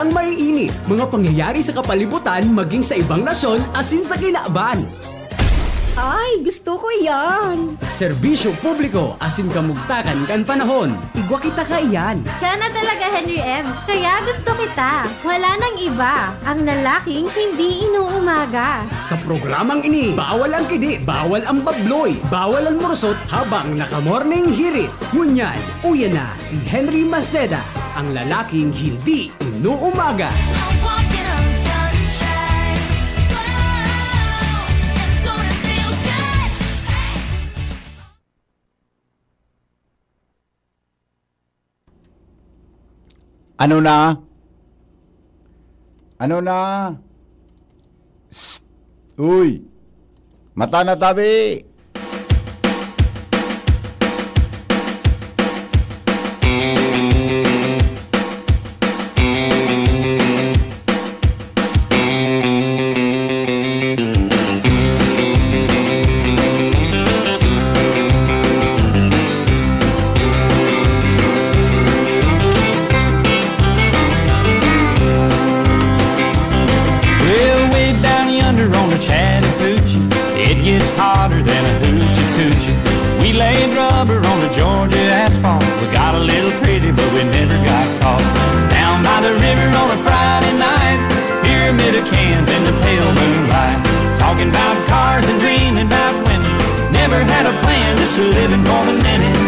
Ang maiinit, mga pangyayari sa kapalibutan maging sa ibang nasyon asin sa kinaaban. Ay, gusto ko yan. Serbisyo publiko asin kamugtakan kan panahon. Igwa kita ka iyan. Kaya na talaga, Henry M. Kaya gusto kita. Wala nang iba. Ang lalaking hindi inuumaga. Sa programang ini, bawal ang kidi, bawal ang babloy, bawal ang morosot habang naka-morning hirit. Ngunyan, uya na si Henry Maceda, ang lalaking hindi inuumaga. Walking on sunshine. Wow, it's gonna feel good. Ano na? Ano na? Psst! Uy! Mata na tabi! Well, way down yonder on the Chattahoochee, it gets hotter than a hoochie coochie. We laid rubber on the Georgia asphalt. We got a little crazy, but we never got caught. Down by the river on a Friday night, pyramid of cans in the pale moonlight. Talking about cars and dreaming about women. Never had a plan, just living for the minute.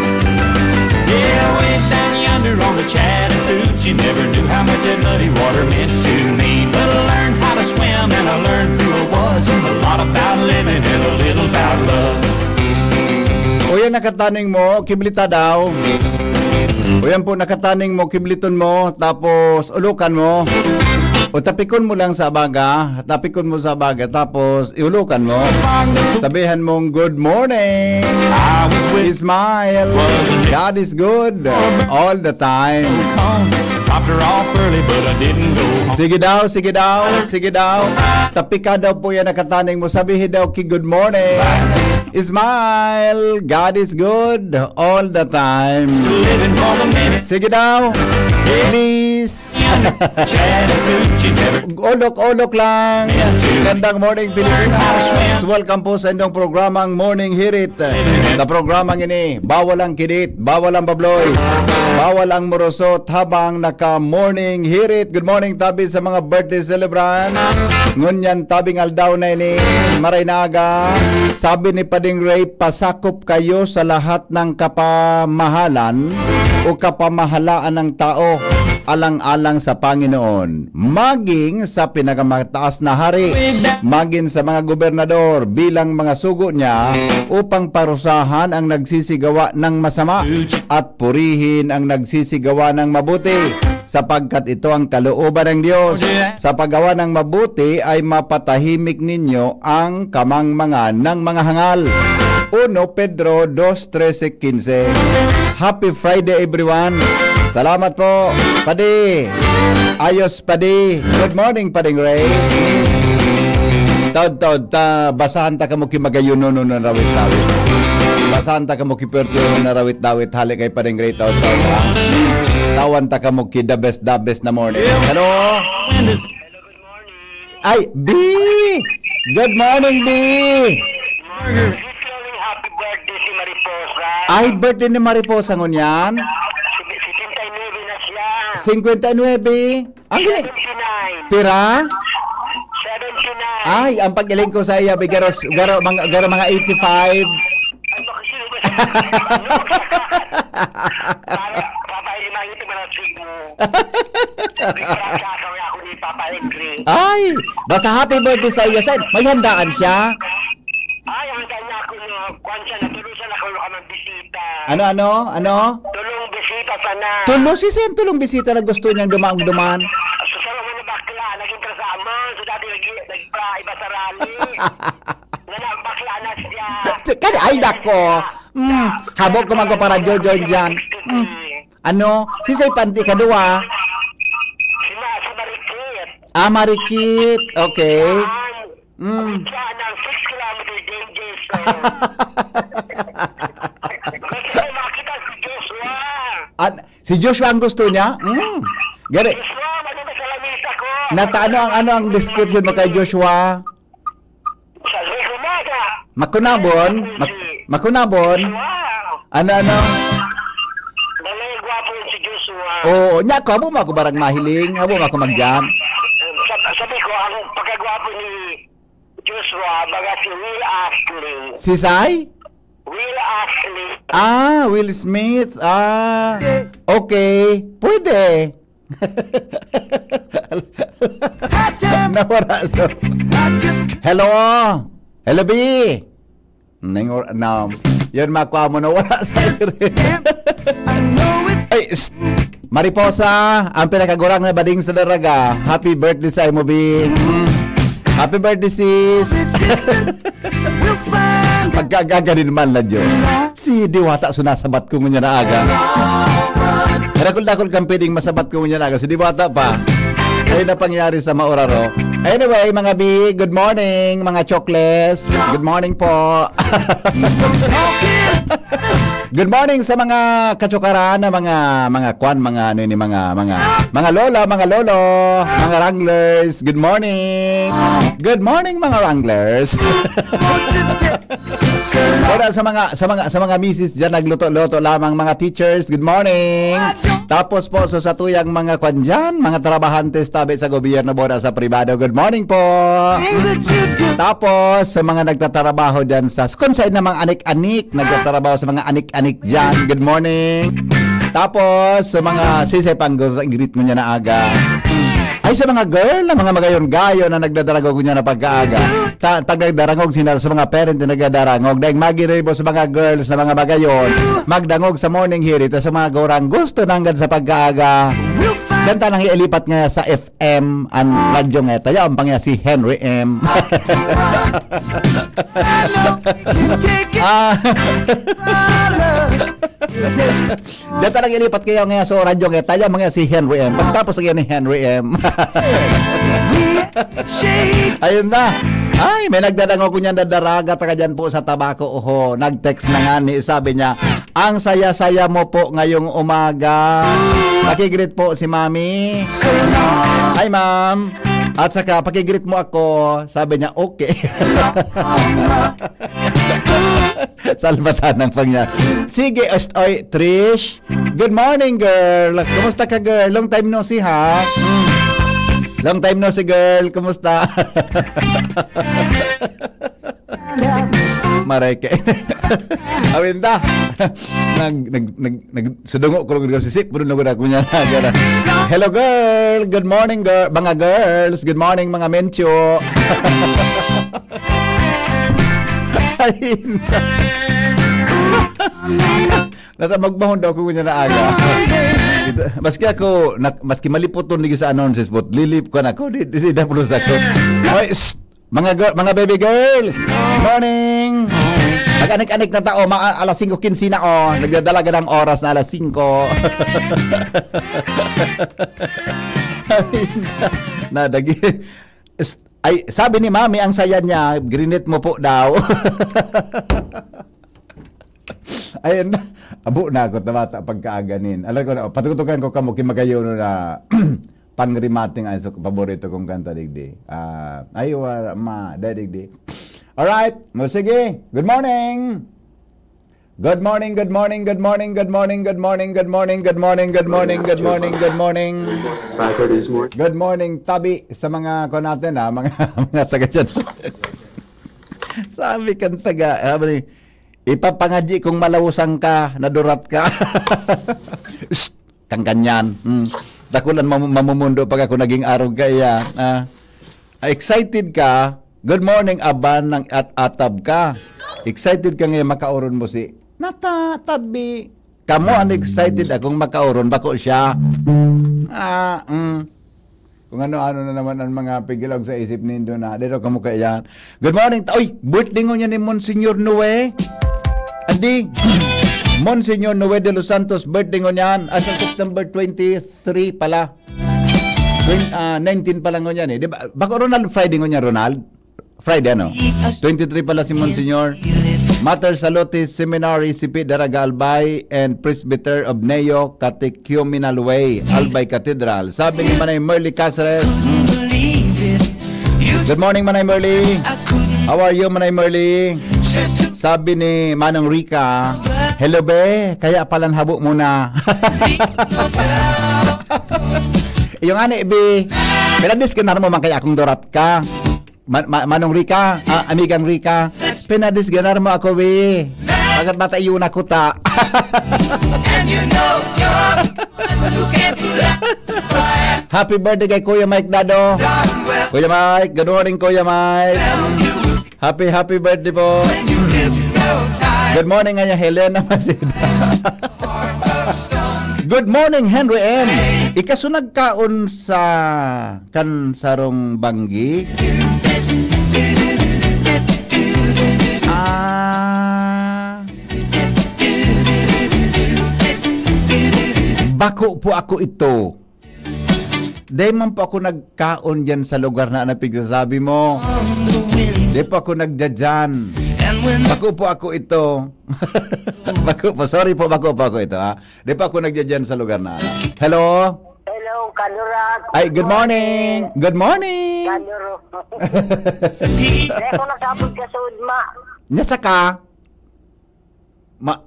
Yeah, way down yonder on the Chattahoochee, never knew how much that muddy water meant to me. But I learned how to swim and I learned who I was. A lot about living and a little about love. O yan nakataning mo, kiblita daw. O yan po nakataning mo, kibliton mo, tapos ulukan mo. O tapikon mo lang sa baga, tapikon mo sa baga, tapos iulukan mo. Sabihan mong good morning. I was with Smile. God is good all the time. Come, dropped her off early, but I didn't go home. Sige daw, sige daw, sige daw. Tapika daw po yan nakataning mo. Sabihin daw ki good morning. Smile. God is good all the time. Living for the minute. Sige daw. Please. Chattahoochee, never Olok-olok lang. Gandang morning Pilipinas. Welcome po sa inyong programang Morning Hirit. Sa programang ini, bawal ang kidit, bawal ang babloy, bawal ang morosot habang naka-morning hirit. Good morning tabi sa mga birthday celebrants. Ngunyan tabing aldaw na ini, maray na aga. Sabi ni Pading Ray, pasakop kayo sa lahat ng kapamahalan o kapamahalaan ng tao alang-alang sa Panginoon, maging sa pinakamataas na hari, maging sa mga gobernador bilang mga sugo niya upang parusahan ang nagsisigawa ng masama at purihin ang nagsisigawa ng mabuti, sapagkat ito ang kalooban ng Diyos. Sa paggawa ng mabuti ay mapatahimik ninyo ang kamangmangan ng mga hangal. 1 Pedro 2:13-15. Happy Friday everyone. Salamat po, Padi. Ayos, Padi. Good morning, Pading Ray. Taod, basahan ta ka mo kimagayon no na rawit-dawit. Basahan ta ka mo kiperto na rawit-dawit hali kay Pading Ray taod. Tawan ta ka mo ki the best na morning. Hello? Ay, B! Good morning, B! Happy birthday si Mariposa. Ay, birthday ni Mariposa ngunyan. 59 na siya. 59. Ang galing. 79. Pira? 79. Ay, ang pag-iling ko sa iya, garo mga 85. Ay, baka sino ba? Papa, ilimangin ito manasig mo. Kakawin ako ni Papa Henry. Ay, basta happy birthday sa iya. Sen, may handaan siya. Ay, ang kanya ako no. Kwan siya, natulusan ako ka ng bisita. Ano? Tulong bisita sana. Tulong bisita na gusto niyang dumaan. So, sa mga na bakla, naging kasama. So, dati nag-iba sa rally. Bakla na siya. Kaya, ay nako. Habog ko magpaparadyo dyan. Ano? Si Say Panti kadua. Si Marikit. Ah, Marikit. Okay. Siya ng 6 kilometer danger zone. Gusto ko makita si Joshua. Si Joshua ang gusto niya? Gari. Joshua, maganda sa lamin Nagbalita ko. ano ang description mo kay Joshua? Sabi ko maga. Makunabon? Makunabon? Wow. Ano? Dalay gwapo yun si Joshua. Oo, nya ko abo mo ako barang mahiling, abo mo ako mag-jam. Sabi ko, ang pagkagwapo ni Joshua, baga si Will Ashley. Si Sai? Will Ashley. Will Smith. Okay. Pwede. Nawara so. Hello. Hello, B. Yan makuha mo na wala sa Ay, Mariposa, ang pinakagurang na bading sa daraga. Happy birthday sa mo, B. Happy birthday, sis. Pagkagaganin man lang, Diyos. Si Diwata sunasabat ko ngunya na aga. Dakol-dakol kang pwedeng masabat ko ngunya na aga. Si Diwata pa. Kaya na pangyari sa Mauraro. Anyway, mga B, good morning, mga chocolates. Good morning po. Good morning sa mga kachokaran na mga kwan, mga ano ni mga lola, mga lolo, mga wranglers. Good morning. Good morning mga wranglers. Ora sa mga misis diyan nagluto-luto lamang mga teachers. Good morning. Tapos po sa tuyang mga kwan dyan, mga trabahantes tabi sa gobyerno boda sa pribado. Good morning po. Tapos sa mga nagtatrabaho diyan sa kung saan namang anik-anik, nagtatrabaho sa mga anik-anik diyan. Good morning. Tapos sa mga sisay panggol sa greet mo niya na aga. Ay sa mga girl na mga magayon-gayo na nagdadarangog niya na pagkaaga. Pag nagdarangog sila sa mga parent na nagdadarangog, dahil magiribo sa mga girls na mga magayon, magdangog sa morning hirit sa mga gorang gusto nanggad sa pagkaaga. Ganta nang iilipat nga sa FM ang radyo nga tayo ang pangya si Henry M. Ganta nang iilipat kayo nga sa radyo nga tayo ang pangya si Henry M. Pagtapos nga ni Henry M. Ayun na. Ay, may nagdadango ko niyan na daraga taka dyan po sa tabako. Oho, nag-text na nga ni, sabi niya, ang saya-saya mo po ngayong umaga. Pakigreet po si Mami. Hi, Ma'am. At saka, pakigreet mo ako. Sabi niya, okay. Salbatan ng pangya. Sige, oy, Trish. Good morning, girl. Kumusta ka, girl? Long time no see, ha? Long time no see, girl. Kumusta? Mareke. Awinda. Sudungo ko lang sisip. Puno na ko niya. Hello, girl. Good morning, girl. Mga girls. Good morning, mga mencho. Ayun. Nasa magbahon daw ko niya na aga. Maski maliputon lagi sa annonces, but lilip ko na ako. Di na pulos ako. Oy, mga baby girls. Morning. Mag-anik-anik na tao, alas 5:15 na nagdadalaga ng oras na alas 5. Nadagi. Ay, sabi ni Mami, ang saya niya, grinet mo po daw. Ayun na. Abo na ako tamata pagkaaganin. Alam ko na, patutukan ko kamo kimagayon na pangrimating ay so paborito kong kanta digdi. Ayo ma digdi. All right, mo sige. Good morning. Good morning, good morning, good morning, good morning, good morning, good morning, good morning, good morning, good morning, good morning. 5:30 this morning. Good morning, tabi sa mga ko natin mga taga dyan. Sabi kan taga, ipapangadyi kung malawusang ka, nadurat ka. Kang ganyan. Dakulan mamumundo pag ako naging arog kaya. Excited ka. Good morning, aban ng atab ka. Excited ka ngayon makauron mo si natatabi. Kamo ang excited akong makauron. Bako siya. Kung ano-ano na naman ang mga pigilog sa isip nindo na. Dito kamo kaya. Good morning. Oy, birthday ngo niya ni Monsignor Noe. Andi, Monsignor Noe de los Santos, birthday ngo niyan. As of September 23 pala. 19 pala ngo niyan eh. Diba? Bako Ronald, Friday ngo niya, Ronald? Friday ano? 23 pala si Monsignor. Mater Salutis Seminary, CP Daraga Albay, and Presbyter of Neo Catechumenal Way, Albay Cathedral. Sabi ni Manay Merly Caceres. Good morning, Manay Merly. How are you, Manay Merly? Sabi ni Manong Rica, hello be, kaya palang habo muna. Yung ani be, pinadis ka na mo man kaya akong dorat ka. Manong Rica, amigang Rica, pinadis ka na mo ako be. Agad matayun ako ta. Happy birthday kay Kuya Mike Dado. Kuya Mike, good morning Kuya Mike. Happy birthday po. Good morning nga Helena Masida. Good morning Henry M. Ikasunag kaon sa kansarong banggi. Bako po ako ito. Dahil man po ako nagkaon dyan sa lugar na napigsasabi mo. Di po ako nagdadyan. Bako po ako ito. Bako po, sorry po, bako po ako ito. Di po ako nagdadyan sa lugar na. Hello? Hello, Kanurat. Ay, good morning. Good morning. Kanuro. Hindi ko nakapod ka sa udma. Nyasa ka?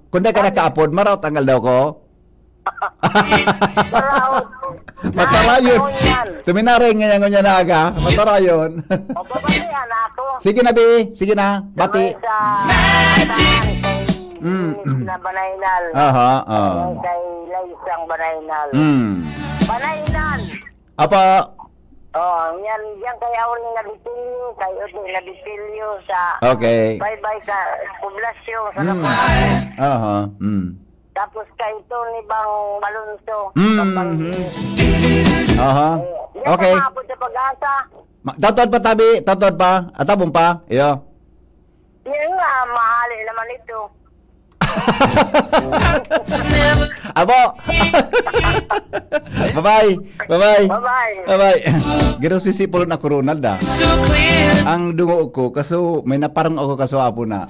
Kung di ka nakaapod, maraw tanggal daw ko? Matarayon. Tuminaray ngayon niya na aga. Matarayon. O, babayan ako. Sige na, Bi. Sige na. Bati. Na Banaynal. Aha. Kay Laisang Banaynal. Banaynal. Apa? Oh, yan kay Auli na Bitilyo, kay Odi na Bitilyo sa Okay. bye-bye sa poblasyon sa Lapuan. Aha. Tapos kay Tony Bang Malunso. Aha. Okay. Hindi ko sa pag-asa. Tatod pa tabi. Tatod pa. Atabong pa. Iyo. Yan nga, mahali naman ito. Abo. Bye-bye. Bye-bye. Bye-bye. Bye-bye. Gino sisipol na Ronald da. Ang dungo ko kaso may naparang ako kaso apo na.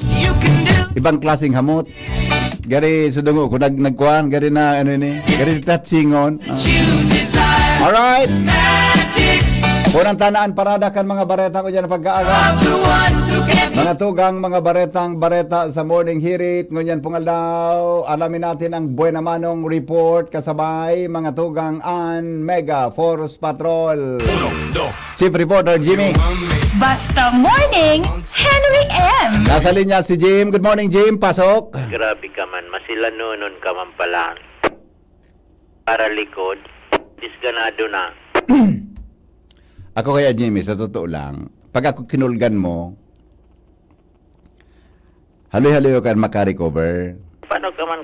Ibang klaseng hamot. Gari sudungo ko nagkuan gari na ano ni. Gari tatsingon. Alright. Unang tanaan parada kan mga bareta ko dyan pagkaaga. Mga tugang mga bareta sa morning hirit. Ngunyan pungaldaw. Alamin natin ang Buena Manong report kasabay mga tugang an Mega Force Patrol. Chief Reporter Jimmy. Basta Morning, Henry M. Nasa linya si Jim. Good morning Jim. Pasok. Grabe ka man, masilanunon ka man pala. Para likod, disganado na. Ako kaya Jimmy, sa totoo lang, pag ako kinulgan mo, haloy-haloy ka makarecover. Paano ka man,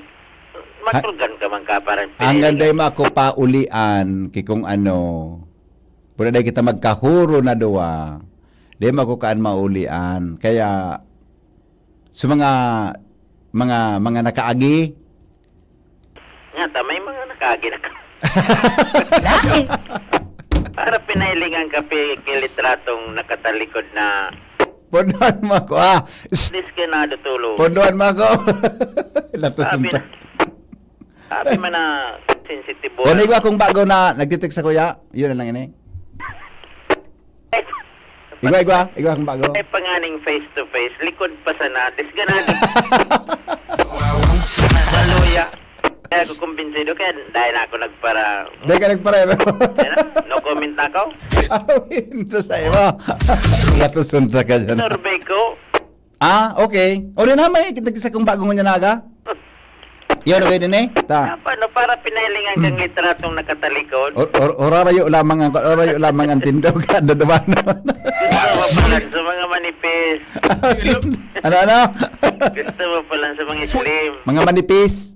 matulgan ka man ka parang Ang ganday mo ako paulian, kung ano, pwede day kita magkahuro na doa, di mo ako kaan maulian. Kaya, sa mga nakaagi, nga, may mga nakaagi na ka. Bakit? Para pinailingan ka kilitratong nakatalikod na podoan mo ako, disganado tulo. podoan mo ako. Sabi na, sabi man na sensitive. Kung ko akong bago na nagtitik sa kuya, yun na lang ini. Igwa akong bago. Ay panganing face to face, likod pa sana, disganado. Haluya. Kaya ako kumbinsido kaya dahil ako nagpara. Dahil ka nagparero. No comment ako. Ito sa iyo. Latusunta ka dyan. Survey ko. Okay. O rin naman, kita kong bagong niya naga. Yun, okay din eh. Ta. Paano para pinailingan kang litratong nakatalikod? Orayo lamang ang tindog. Dadaman naman. Gusto mo pala sa mga manipis. Ano? Gusto mo pala sa mga slim. Mga manipis.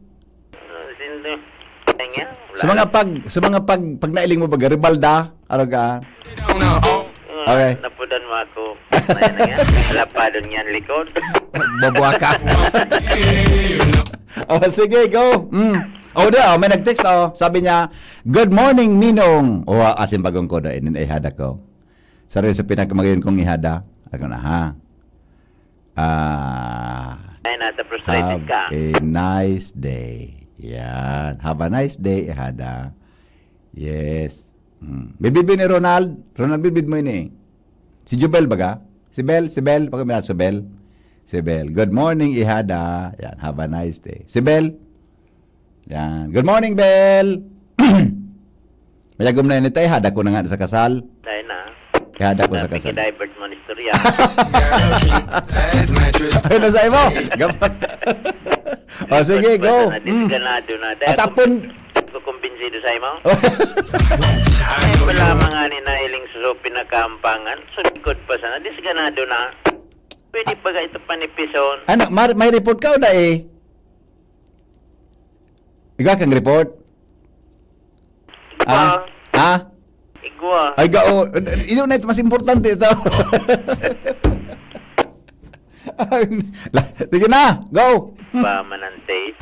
Sino? Sa mga pag nailing mo ba, Garibalda? Ano ka? Okay. Napudan mo ako. Lapadon yan likod. Babuha ka. Sige, go. May nag-text sabi niya, good morning, Ninong. Asin bagong ko na ihada ko. Sorry sa pinakamagayon kong ihada. Ako na, ha? Ay, nata frustrated Have ka. a nice day. Yan. Have a nice day, Ihada. Yes. Bibid ni Ronald. Ronald, bibid mo ini. Si Jubel baga? Si Bel? Pagkamilat si Bel? Si Bel. Good morning, Ihada. Yan. Have a nice day. Si Bel? Yan. Good morning, Bel. Mayagom na yun ito. Ihada ko na nga sa kasal. Dahil na. Ihada ko sa kasal. Divert mo ni istorya. Ay, nasa mo. Gapan. O, sige, go. Disganado na. At apon. Kukumbinsido sa imo. Ay, wala mga ninailing sa pinakampangan. So, likod pa sana. Disganado na. Pwede pa ito panipison. Ano, may report ka o na eh? Ikaw kang report? Igwa. Ha? Igwa. Ay, gao. Ito na ito, mas importante ito. Sige na, go. Pa manante.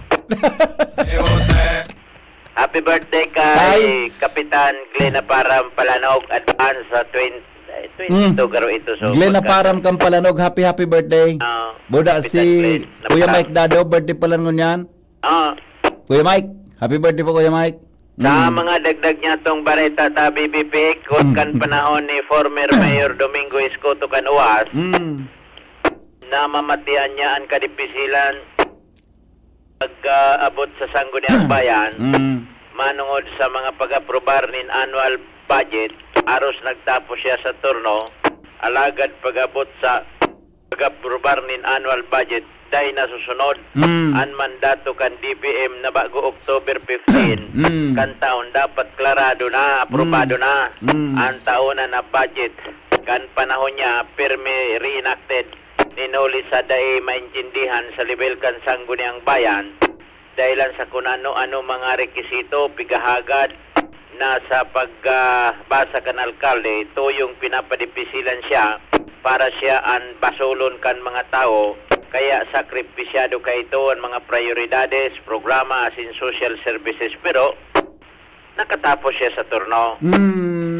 Happy birthday kay Ay. Kapitan Glena Param Palanog. Advance sa 22 karo ito. So, Glenn Param Kampalanog, happy birthday. Buda Kapitan si Glenn Kuya Param. Mike Dado, birthday pala ngon yan. Kuya Mike, happy birthday po Kuya Mike. Sa mga dagdag niya tong bareta ta BBP, kung kan panahon ni former Mayor Domingo Escoto Canuas, na mamatian niya ang kadipisilan pag-abot sa Sangguniang Bayan, manungod sa mga pag-aprobar nin annual budget, aros nagtapos siya sa turno, alagad pag-abot sa pag-aprobar nin annual budget, dahil nasusunod ang mandato kan DBM na bago October 15 kan taon dapat klarado na, aprobado na ang taonan na budget kan panahon niya pirmi reenacted ninuli sa dahi maintindihan sa level kan Sangguniang Bayan dahilan sa kung ano mga rekisito pigahagad na sa pagbasa kan alkalde ito yung pinapadipisilan siya para siya ang basulon kan mga tao kaya sakripisyado kay ito ang mga prioridades, programa as in social services pero nakatapos siya sa turno.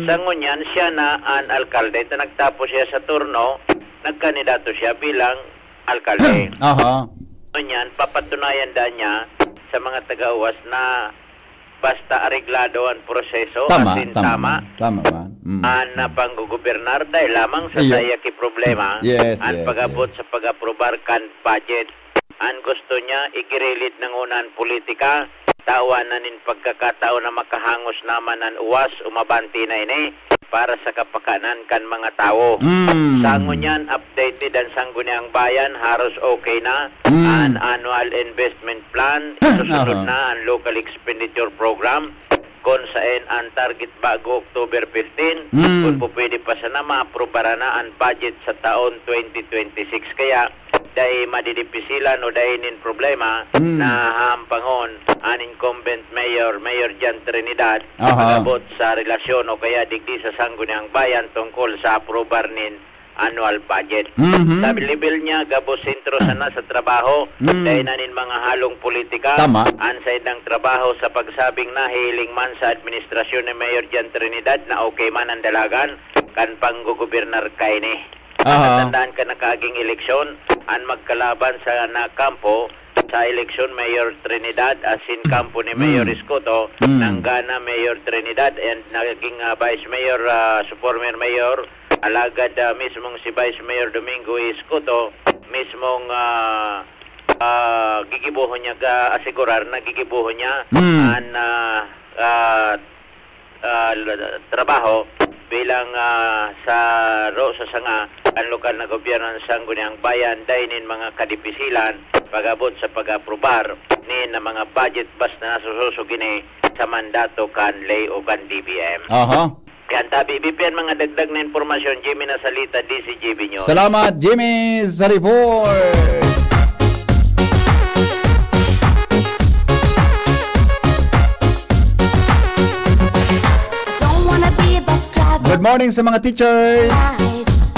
Sa ngunyan siya na ang alkalde ito nagtapos siya sa turno nagkandidato siya bilang alkalde. Ngunyan papatunayan da niya sa mga taga-uwas na basta areglado ang proseso as in tama ba? ang panggugobernar dahil lamang sa sayaki problema ang pag-abot sa pag-aprobar kan budget. Ang gusto niya igirilid ng unang politika tawanan nin pagkakatao na makahangos naman ang uwas umabanti na ini para sa kapakanan kan mga tao. Sangon yan updated ang Sangguniang Bayan haros okay na ang annual investment plan susunod na ang local expenditure program kung saan ang target bago October 15 kung po pwede pa sana maaprobara na ang budget sa taon 2026 kaya dahil madidipisilan o dahil nin problema na hampangon ang incumbent mayor Jan Trinidad pag-abot sa relasyon o kaya digdi sa Sangguniang Bayan tungkol sa aprobar nin annual budget. Sa level niya, gabo sentro sana sa trabaho dahil na nin mga halong politika ansay ng trabaho sa pagsabing na hiling man sa administrasyon ni Mayor Jan Trinidad na okay man ang dalagan kan panggugobernar kay ni. Tandaan ka na kaaging eleksyon ang magkalaban sa nakampo sa eleksyon Mayor Trinidad as in kampo ni Mayor Escoto nanggana Mayor Trinidad and naging Vice Mayor former Mayor alagad mismong si Vice Mayor Domingo Escoto mismong gigibuho niya asigurar na gigibuho niya ang trabaho bilang sa sanga ang lokal na gobyerno ng Sangguniang Bayan dahil nin mga kadipisilan pag-abot sa pag-aprobar ni na mga budget basta nasususugini sa mandato kan lay o kan DBM. Yan tabi BBM mga dagdag na informasyon Jimmy na salita DCGB News. Salamat Jimmy sa report. Good morning sa mga teachers.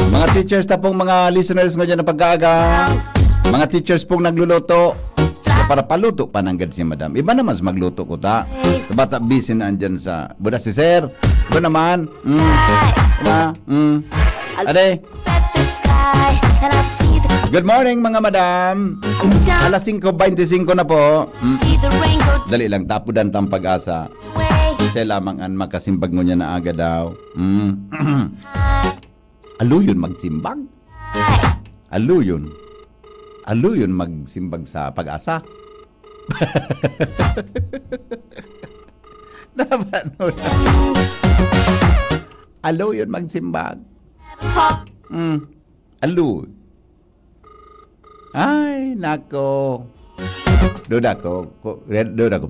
Mga teachers na pong mga listeners ngayon na pag-aaga. Mga teachers pong nagluluto. Para paluto pa ng si madam. Iba naman sa magluto ko ta. Sa bata busy na andyan sa buda si sir. Iba naman. Ade. And I see the Good morning mga madam. down, Alas 5:25 na po. see the rain go Dali lang, tapudan tang pag-asa. away. Siya lamang ang makasimbag mo niya na aga daw. Aluyon magsimbag. Aluyon. Aluyon magsimbag sa pag-asa. Dapat no. Aluyon magsimbag. Aluy. Ay, nako. Duda ko.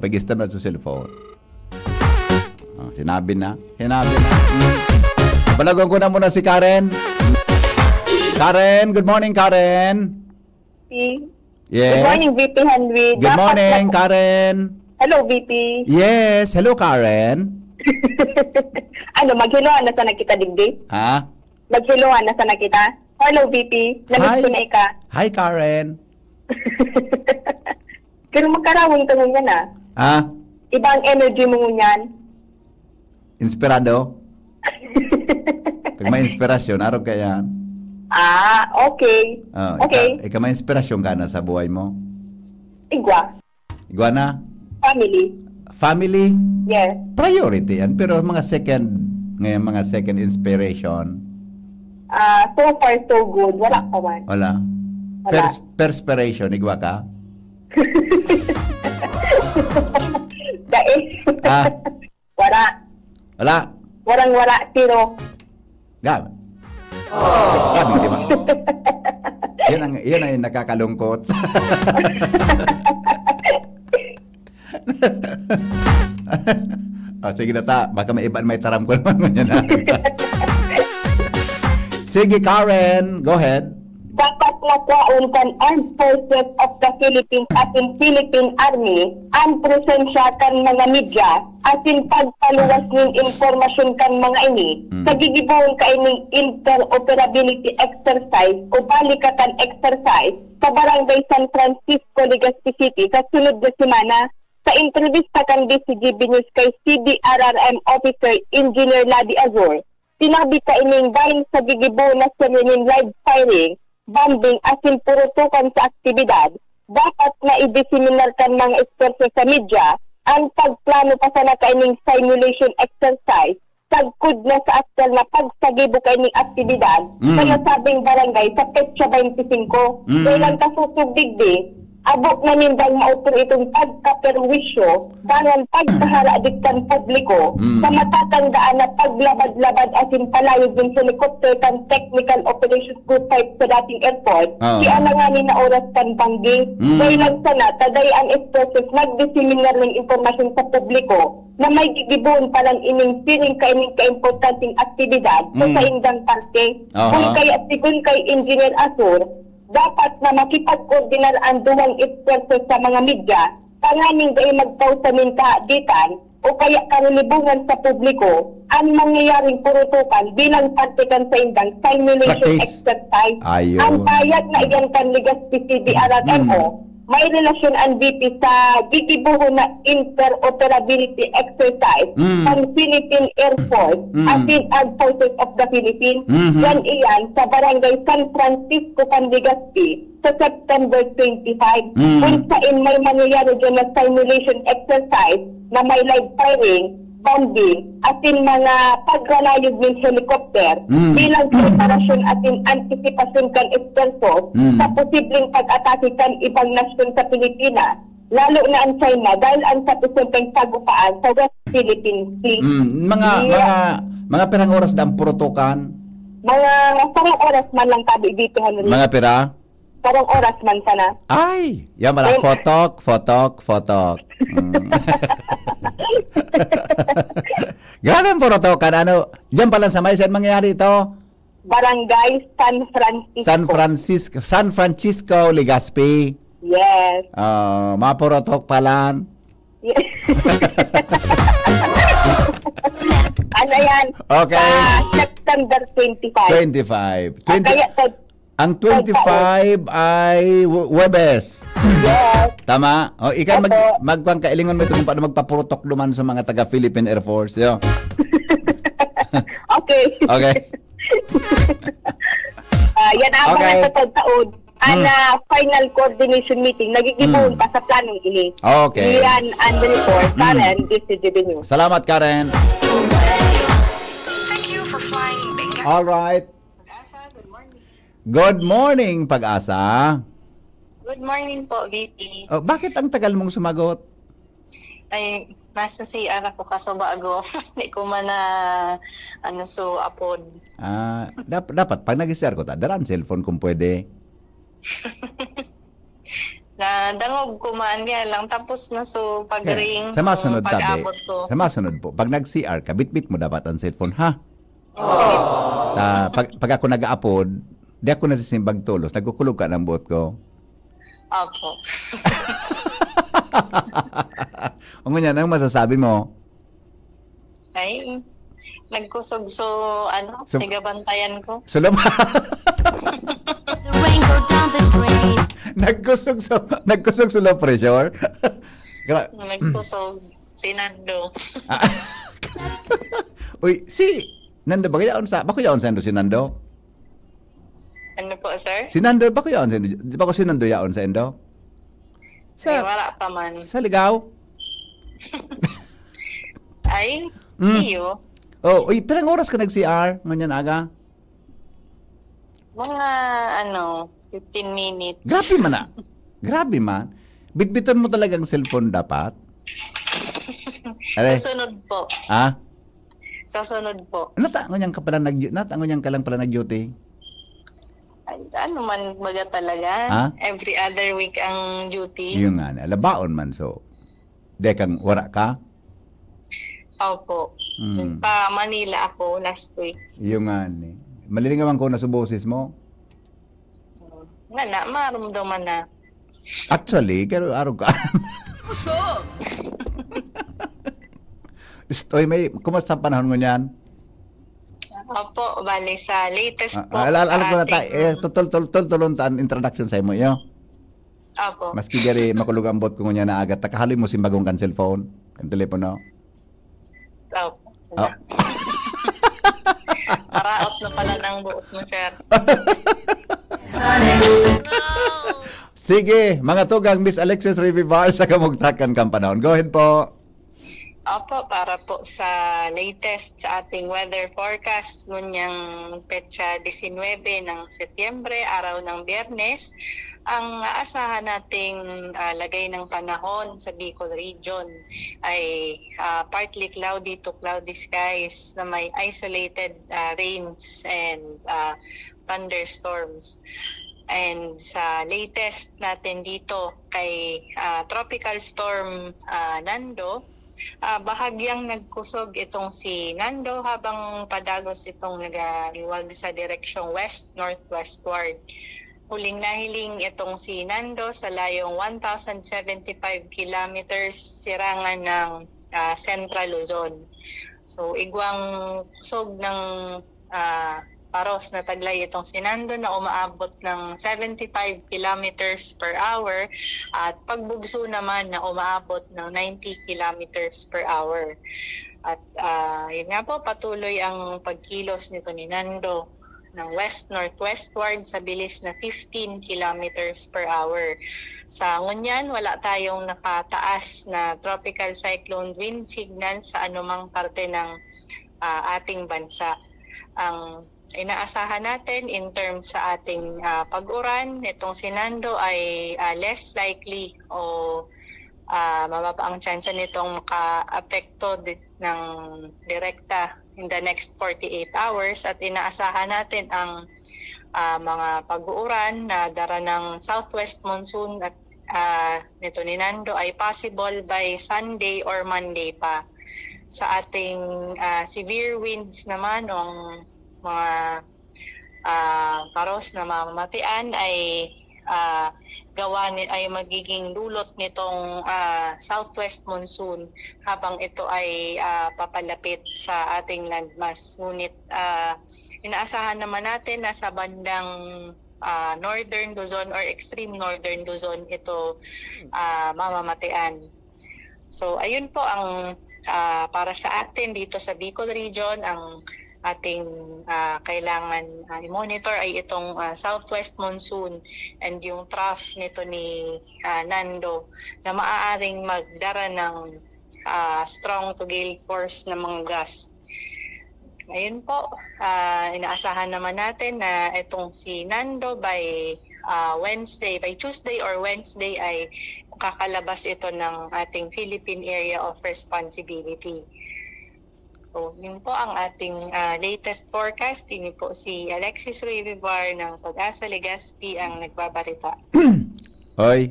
Pag-istam na sa cellphone. Oh, sinabi na. Balagon ko na muna si Karen. Karen, good morning, Karen. Yes. Good morning, VP Henry. Good morning, Karen. Hello, VP. Yes, hello, Karen. Maghiloan na sana kita, digdi? Ha? Maghiloan na sana kita? Hello, VP. Namiss ko na ika. Hi, Karen. Pero magkarawang ka ngunyan ah. Ha? Ibang energy mo ngunyan. Inspirado? Pag may inspirasyon, araw kaya. Okay. Oh, Okay. Ikaw may inspirasyon ka na sa buhay mo. Igwa. Iguana? Family. Family? Yes. Priority yan. Pero mga second inspiration, So far, so good. Wala ka man. wala. Wala. Perspiration, igwa ka? Dahil. Ah. Wala. Wala. Wala. Zero. Gab. Gabi, di ba? Yan ang nakakalungkot. Sige na ta. Baka may iba may taram ko naman yan. Sige, Karen. Go ahead. Dapat nakwaon kan Armed Forces of the Philippines atin Philippine Army ang presensya kan mga media atin pagpaluwas ng informasyon kan mga ini sa gigibuon ka ining interoperability exercise o balikatan exercise sa Barangay San Francisco, Legazpi City sa sunod na semana. Sa entrevista kan BCGB News kay CDRRM Officer Engineer Ladi Azor, sinabi ka ining dahil sa gigibuon na sa live firing, bombing asin purutukan sa aktibidad, dapat na i-diseminar kan mga eksperto sa media ang pagplano pa sana kaining simulation exercise sagkod na sa aktual na pagsagibo kaining aktibidad kaya sabing barangay sa petsa 25 kailang kasusog digdi abot na nindang maupor itong pagkaperwisyo dangan pagkahara diktan publiko sa matatandaan na paglabad-labad asin palayod ng helicopter kan Technical Operations Group 5 sa dating airport alanganin na oras kan bangging dahil lang sana tadayaan expresses nagdiseminar ng informasyon sa publiko na may gigibuon palang ining piling kaining kaimportanteng aktibidad sa indang parte kung kaya sigun kay Engineer Azur dapat na makipag-coordinar ang duwang eksperto sa mga media panganing dahil magpausamin kaaditan o kaya karulibungan sa publiko ang mangyayaring purutukan bilang parte kan sa indang simulation exercise. Ayun. Ang payag na iyan kan Legazpi CDRRMO may relasyon ang VP sa gigibuho na interoperability exercise ng Philippine Air Force asin Armed Forces of the Philippines. Yan iyan sa Barangay San Francisco, Legazpi sa September 25. Kung saan may mangyayari dyan na simulation exercise na may live firing, bombing, atin mga pagranayog ng helicopter bilang preparasyon atin antisipasyon kan eksperto sa posibleng pag-atake kan ibang nasyon sa Pilipinas, lalo na ang China dahil ang sa posibleng sagupaan sa West Philippine Sea. Mga pirang oras na ang purutukan? Mga parang oras man lang tabi dito, Henry. Mga pira? Parang oras man sana. Ay! Yan malang fotok. Grabe ang purutukan. Diyan pala sa may saan mangyayari ito? Barangay San Francisco, Legazpi. Yes. Mapurotok pala. Yes. Ano yan? Okay. Sa September 25. 25. Ang 25 ay Webes. Yes. Tama? O, ikaw magkuhan ka, ilingon mo ito kung paano magpapurotok duman sa mga taga-Philippine Air Force. Yo. Okay. Okay. yan ang Okay. mga taon ang final coordination meeting nagigibuon pa sa planong ini. Okay. Yan ang report, Karen, DCGB News. Salamat, Karen. Thank you for flying Benga. All right. Good morning, Pag-asa. Good morning po, VP. Oh, bakit ang tagal mong sumagot? Ay, nasa CR ako kaso bago. Hindi ko man na apod. Dapat pag nag-share ko, daran cellphone kung pwede. Na dangog ko man kaya lang tapos na pag-ring Sa masunod tabi. pag-abot ko. Sa masunod po, pag nag-CR ka, bit-bit mo dapat ang cellphone, ha? Pag ako nag-upload, di ako nasisimbag tulos, nagkukulog ka ng buot ko. Opo. O ngunyan, anong masasabi mo? Ay, nagkusog So- tigabantayan ko. Sulam. The rain go down the drain. Nagkusog sa low pressure. Nagkusog si Nando. Uy, si Nando ba yaon sa Nando si Nando? Ano po, sir? Si Nando ba yaon sa Nando? Di ba ko si Nando yaon sa Endo? Ay, wala pa man. Sa ligaw. Ay, iyo. Oh, uy, pirang oras ka nag-CR ngunyan aga? Mga 15 minutes. Grabe man na. Grabe man. Bitbitan mo talagang cellphone dapat. Are. Sa sunod po. Ah? Sa sunod po. Natangon yang ka lang pala nag-duty. Ay, ano man baga talaga. Ah? Every other week ang duty. Yung nga, labaon man so. Dekang wara ka. Opo. Pa Manila ako last week. Yung nga ni. Malilingawan ko na sa boses mo. Nga na, maramdaman na. Actually, pero araw ka. Oy, kumusta ang panahon mo niyan? Opo, bali sa latest po. Alam ko na ating- tayo. Tulon taan introduction sa imo yo. Opo. Maski gari makulog ang bot ko niya na agad. Takahali mo simbagong kan cellphone. Ang telepono. Opo. Oh. Paraot na pala ng buot mo, sir. Sige, mga tugang Miss Alexis Rivivar sa kamugtakan kang panahon. Go ahead po. Opo, para po sa latest sa ating weather forecast ngunyang petsa 19 ng Setyembre, araw ng Biyernes, ang aasahan nating lagay ng panahon sa Bicol region ay partly cloudy to cloudy skies na may isolated rains and thunderstorms. And sa latest natin dito kay Tropical Storm Nando, bahagyang nagkusog itong si Nando habang padagos itong nag-iwag sa direksyong west-northwestward. Huling nahiling itong si Nando sa layong 1,075 kilometers sirangan ng Central Luzon. So igwang kusog ng paros na taglay itong si Nando na umaabot ng 75 kilometers per hour at pagbugso naman na umaabot ng 90 kilometers per hour. At yun nga po, patuloy ang pagkilos nito ni Nando ng west-northwestward sa bilis na 15 kilometers per hour. Sa ngunyan, wala tayong nakataas na tropical cyclone wind signal sa anumang parte ng ating bansa. Ang inaasahan natin in terms sa ating pag-uran, itong si Nando ay less likely o mababa ang chance nitong maka-apekto ng direkta in the next 48 hours at inaasahan natin ang mga pag-uuran na dara ng southwest monsoon at nito ni Nando ay possible by Sunday or Monday pa. Sa ating severe winds naman ng mga paros na mamamatian ay ay magiging dulot nitong southwest monsoon habang ito ay papalapit sa ating landmass. Ngunit inaasahan naman natin na sa bandang northern Luzon or extreme northern Luzon ito mamamatian. So ayun po ang para sa atin dito sa Bicol region, ang ating kailangan i-monitor ay itong southwest monsoon and yung trough nito ni Nando na maaaring magdara ng strong to gale force na mga gust. Ngayon po, inaasahan naman natin na itong si Nando by Tuesday or Wednesday ay kakalabas ito ng ating Philippine Area of Responsibility. So, yun po ang ating latest forecast. Yun po si Alexis Rivivar ng Pag-asa Legazpi ang nagbabarita. Hoy,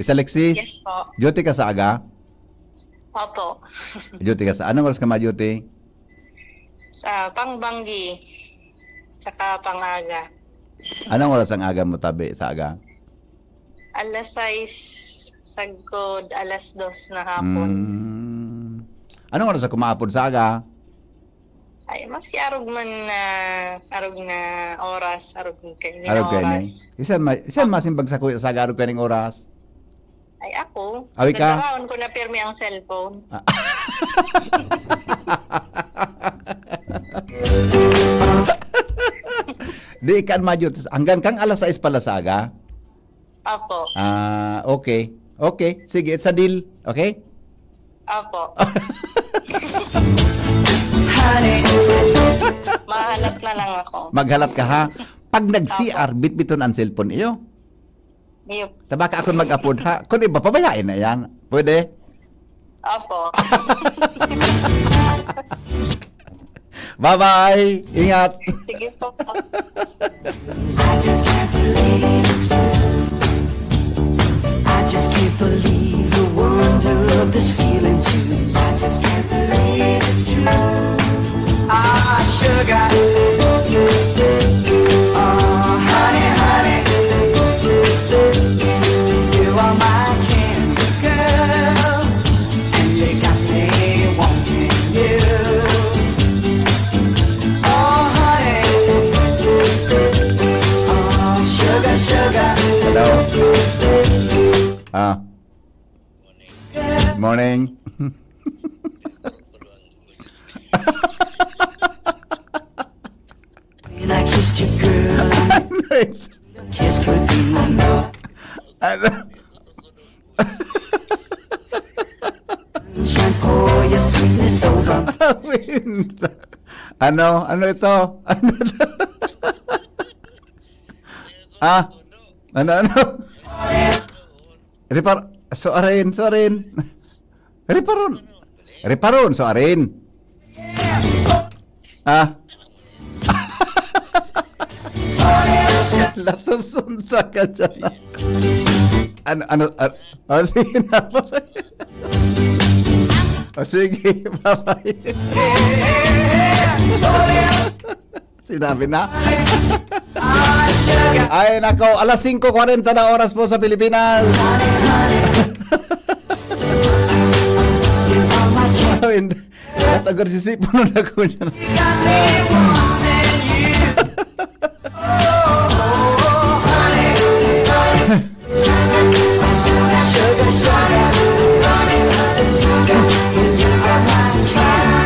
Is Alexis? Yes po. Duty ka sa aga? Opo. Duty ka sa... Anong oras ka ma-duty? Pangbanggi, tsaka pangaga. Anong oras ang aga mo tabi sa aga? Alas 6, sagod, alas 2 na hapon. Anong oras ako maapod sa aga? Ay, maski arog na oras, arog kayo Arog kayo ni? oras. Isan masimbag sa kuya sa aga arog kayo oras? Ay, ako. Awi ka? Nagkakaon ko na pirmi ang cellphone. Di kan majud hanggang kang alas 6 pala sa aga? Apo. Okay. Okay, sige, it's a deal. Okay? Apo. Mahalap na lang ako. Maghalat ka ha. Pag nag-CR, bitbiton ang cellphone iyo. Yup. Tabaka ako mag-upload ha. Kung iba, pabayain na yan. Pwede? Apo. Bye-bye! Ingat! Sige po. I just can't believe the wonder of this feeling too. I just can't believe it's true. Sugar. Honey, honey. You are my candy girl. And you got me wanting you. Honey. Sugar, sugar. Hello? Morning. When I kissed you, girl, kiss could be shampoo your sweetness over. Ano ito? Ano ito? Ano? Soarin. Reparon, soarin. Latusunta ka dyan. Sige na. Sige, bye-bye. Sinabi na. Ay, nako, alas 5:40 na oras po sa Pilipinas. Natagor si Sipo na ko niya.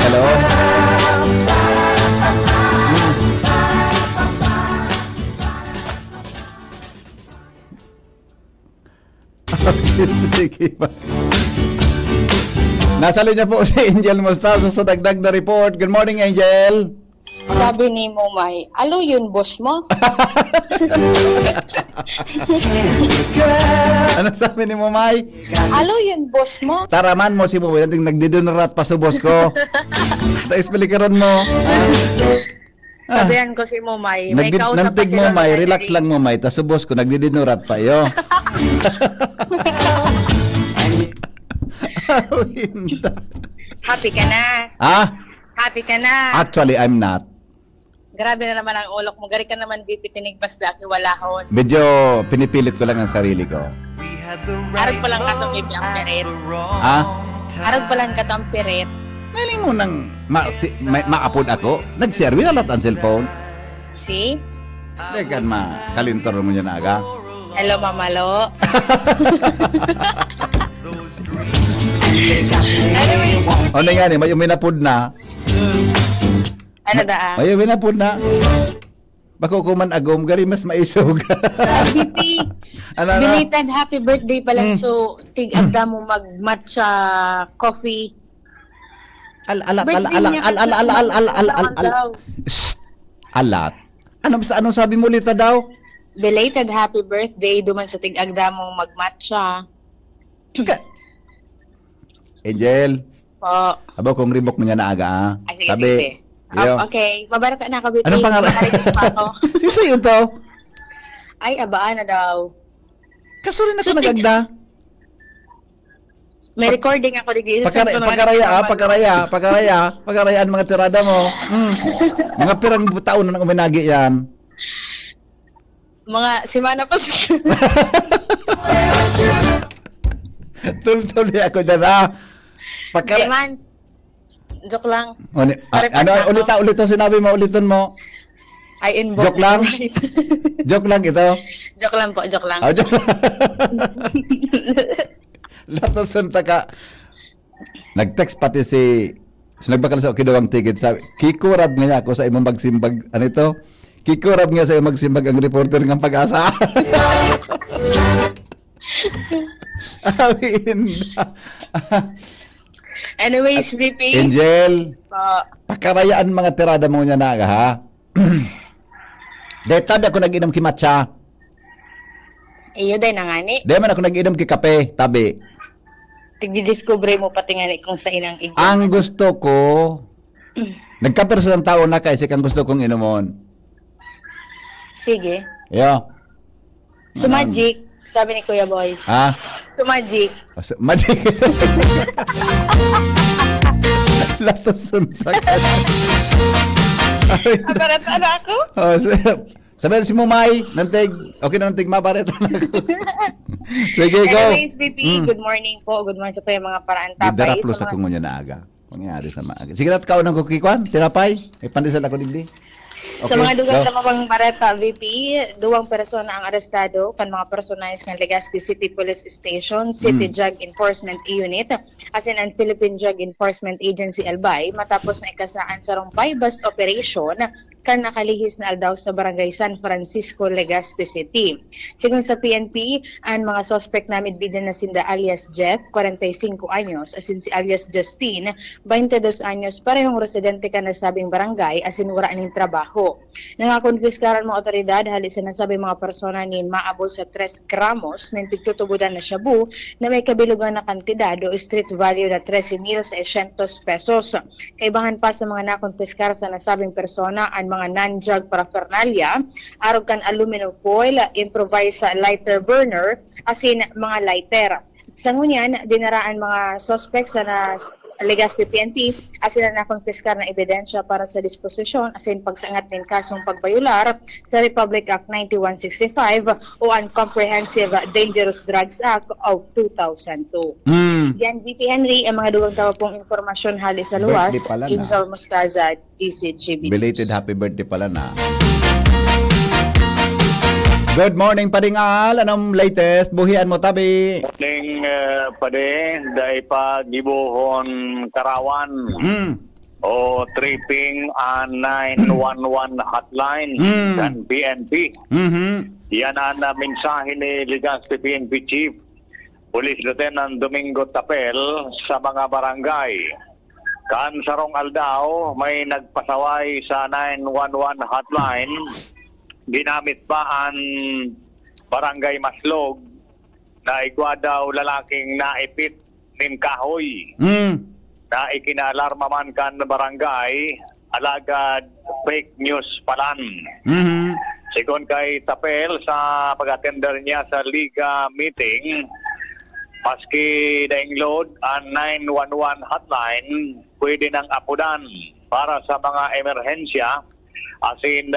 Hello? Sige ba? Nasa linya po si Angel Mostaza sa dagdag na report. Good morning, Angel. Sabi ni Momay, alo yun, boss mo? Ano sabi ni Momay? Alo yun, boss mo? Taraman mo si Momay. Nagdidonorat pa sa boss ko. Tapos pelikaron mo. Sabihan ko si Momay, may kausap pa Nantig sila. Momay, relax lang Momay. Tapos sa boss ko, nagdidonorat pa iyo. Happy ka na. Happy ka na. Actually, I'm not. Grabe na naman ang ulok mo. Gari ka naman bipitinig basdaki walahon. Medyo pinipilit ko lang ang sarili ko. Arag pa lang katong ibi ang pirit. Arag pa lang katong pirit. Naling mo nang maapod ako. Nag-share na lahat ang cellphone. See? Dekan kalintor mo niya na aga. Hello, Mamalo. O na nga ni, may uminapod na. Ano daan? Ayaw na po na. Bako kuman agom, gari mas maisog. VP, Ano na? belated happy birthday pala. So, tig-agda mo mag-matcha coffee. Alat. Anong sabi mo ulit daw? Belated happy birthday duman sa tig-agda mo mag-matcha. Angel, Po. aba kong ribok mo niya na aga, ah. Ay, sige, Sabi, sige. iyo. Okay, mabarata na ako, VP. Anong pangalan? Marites pa ako. Sisa yun to? Ay, abaan na daw. Kaso rin ako nagagda. May recording ako digil. Pakarayaan mga tirada mo. Mga pirang taon na uminagi yan. Mga simana pa. Tuloy ako dyan, ah. Hindi man. Joke lang. Ulit sinabi mo, ulitin mo. I invoke. Joke lang? Joke lang ito? Joke lang po, joke lang. Joke lang. Lato santa ka. Nag-text pati si nagbakal sa okidawang ticket, sabi, kikurab nga ako sa imong magsimbag, ano ito? Kikurab nga sa imong magsimbag ang reporter ng Pag-asa. Anyways, VP. Angel, Po. pakarayaan mga tirada mo niya na, ha? Deta ako nag-inom kimatcha. Iyo din na nga ni. Di man ako nag-inom kikape, tabi. Tigdi-discover mo pati nga ni kung sa inang igyan. Ang gusto ko, nagkapersa ng tao na kasi kang gusto kong inumon. Sige. Yo. Sumagic, sabi ni Kuya Boy. Ha? Sumagic. Magic. Lato suntak. Abarata na ako? Sabihin si Mumay, nantig, okay na nantig, mabareta na ako. Sige, go. Anyways, VP, good morning po. Good morning sa kayo mga paraan tapay. Gidaraplos ako ngunya na aga. Pangyari sa maaga. Sige na, ikaw ng kukikwan, tinapay. May pandesal ako digdi. Sa mga dugang lamang Bareta, VP, duwang persona ang arestado kan mga personalis ng Legazpi City Police Station, City Drug Enforcement Unit, as in ang Philippine Drug Enforcement Agency Albay, matapos na ikasaan sa Rompay Bust Operation kan nakalihis na aldaw sa Barangay San Francisco, Legazpi City. Sigun sa PNP, ang mga suspect na midbidan na sinda alias Jeff, 45 anyos, as in si alias Justine, 22 anyos, parehong residente ka na sabing barangay, as in wala ning trabaho. Nangakonfiskaran mga otoridad halis sa nasabing mga persona nin maabot sa 3 gramos ng tigtutubudan na shabu na may kabilugan na kantidad o street value na 13,600 pesos. Kaibahan pa sa mga nakonfiskar sa nasabing persona ang mga non-drug paraphernalia, arog kan aluminum foil, improvised lighter burner, asin mga lighter. Sa ngunyan, dinaraan mga suspects na Legazpi PNP asin na nakonfiskar na ebidensya para sa disposisyon asin pagsangat ng kasong pagbayular sa Republic Act 9165 o ang Comprehensive Dangerous Drugs Act of 2002. Yan, VP Henry, ang mga dugang tawa pong informasyon halis sa luwas, Insal Mustaza, DCGB. Belated happy birthday pala na. Good morning, Padingal. Anong latest? Buhian mo, tabi. Morning, Pade. Dahil pa gibuhon Karawan. O tripping 911 hotline dan PNP. Yan ang mensahe ni Legazpi PNP Chief Police Lieutenant Domingo Tapel sa mga barangay. Kan sarong aldaw, may nagpasaway sa 911 hotline. Ginamit pa ang barangay Maslog na igwa daw lalaking naipit nin kahoy. Na ikinalarma man kan barangay, alagad fake news palan. Sigon kay Tapel sa pag-attender niya sa Liga meeting, maski daing load ang 911 hotline, pwede nang apudan para sa mga emerhensya. Asin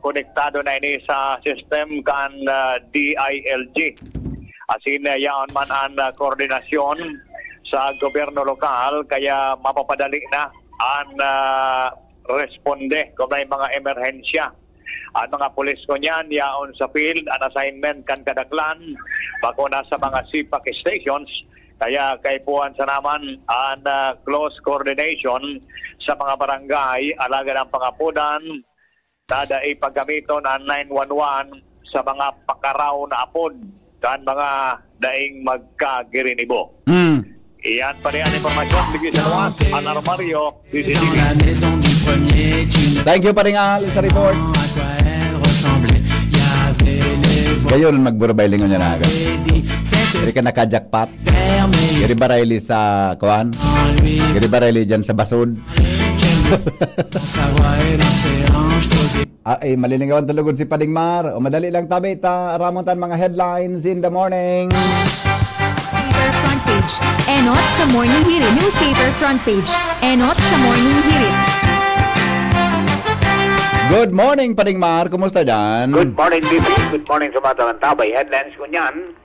konektado na ini sa system kan DILG. Asin yaon man ang koordinasyon sa gobyerno lokal kaya mapapadali na ang responde kung may mga emerhensya. Ang mga pulis ko niyan yaon sa field, ang assignment kan kadaklan bako na sa mga CPAC stations. Kaya kay puan sa naman ang close coordination sa mga barangay, alaga ng pangapunan, tada ipaggamito ng 911 sa mga pakaraw na apod kan mga daing magkagirinibo. Iyan pa rin ang informasyon. Bigyan sa luwas, Anar Mario, DCTV. Thank you pa rin sa report. Ngayon, magburabay lingon niya na agad. Hindi ka naka-jackpot. Giri barayli sa kuwan. Giri barayli dyan sa basod. Malilingawan tulugod si Padingmar. O madali lang tabi ramontan mga headlines in the morning. Newspaper front page. Enot sa Morning Hirit. Newspaper front page. Enot sa Morning Hirit. Good morning, Padingmar. Kumusta dyan? Good morning, BP. Good morning sa mga tabay. Headlines ko niyan.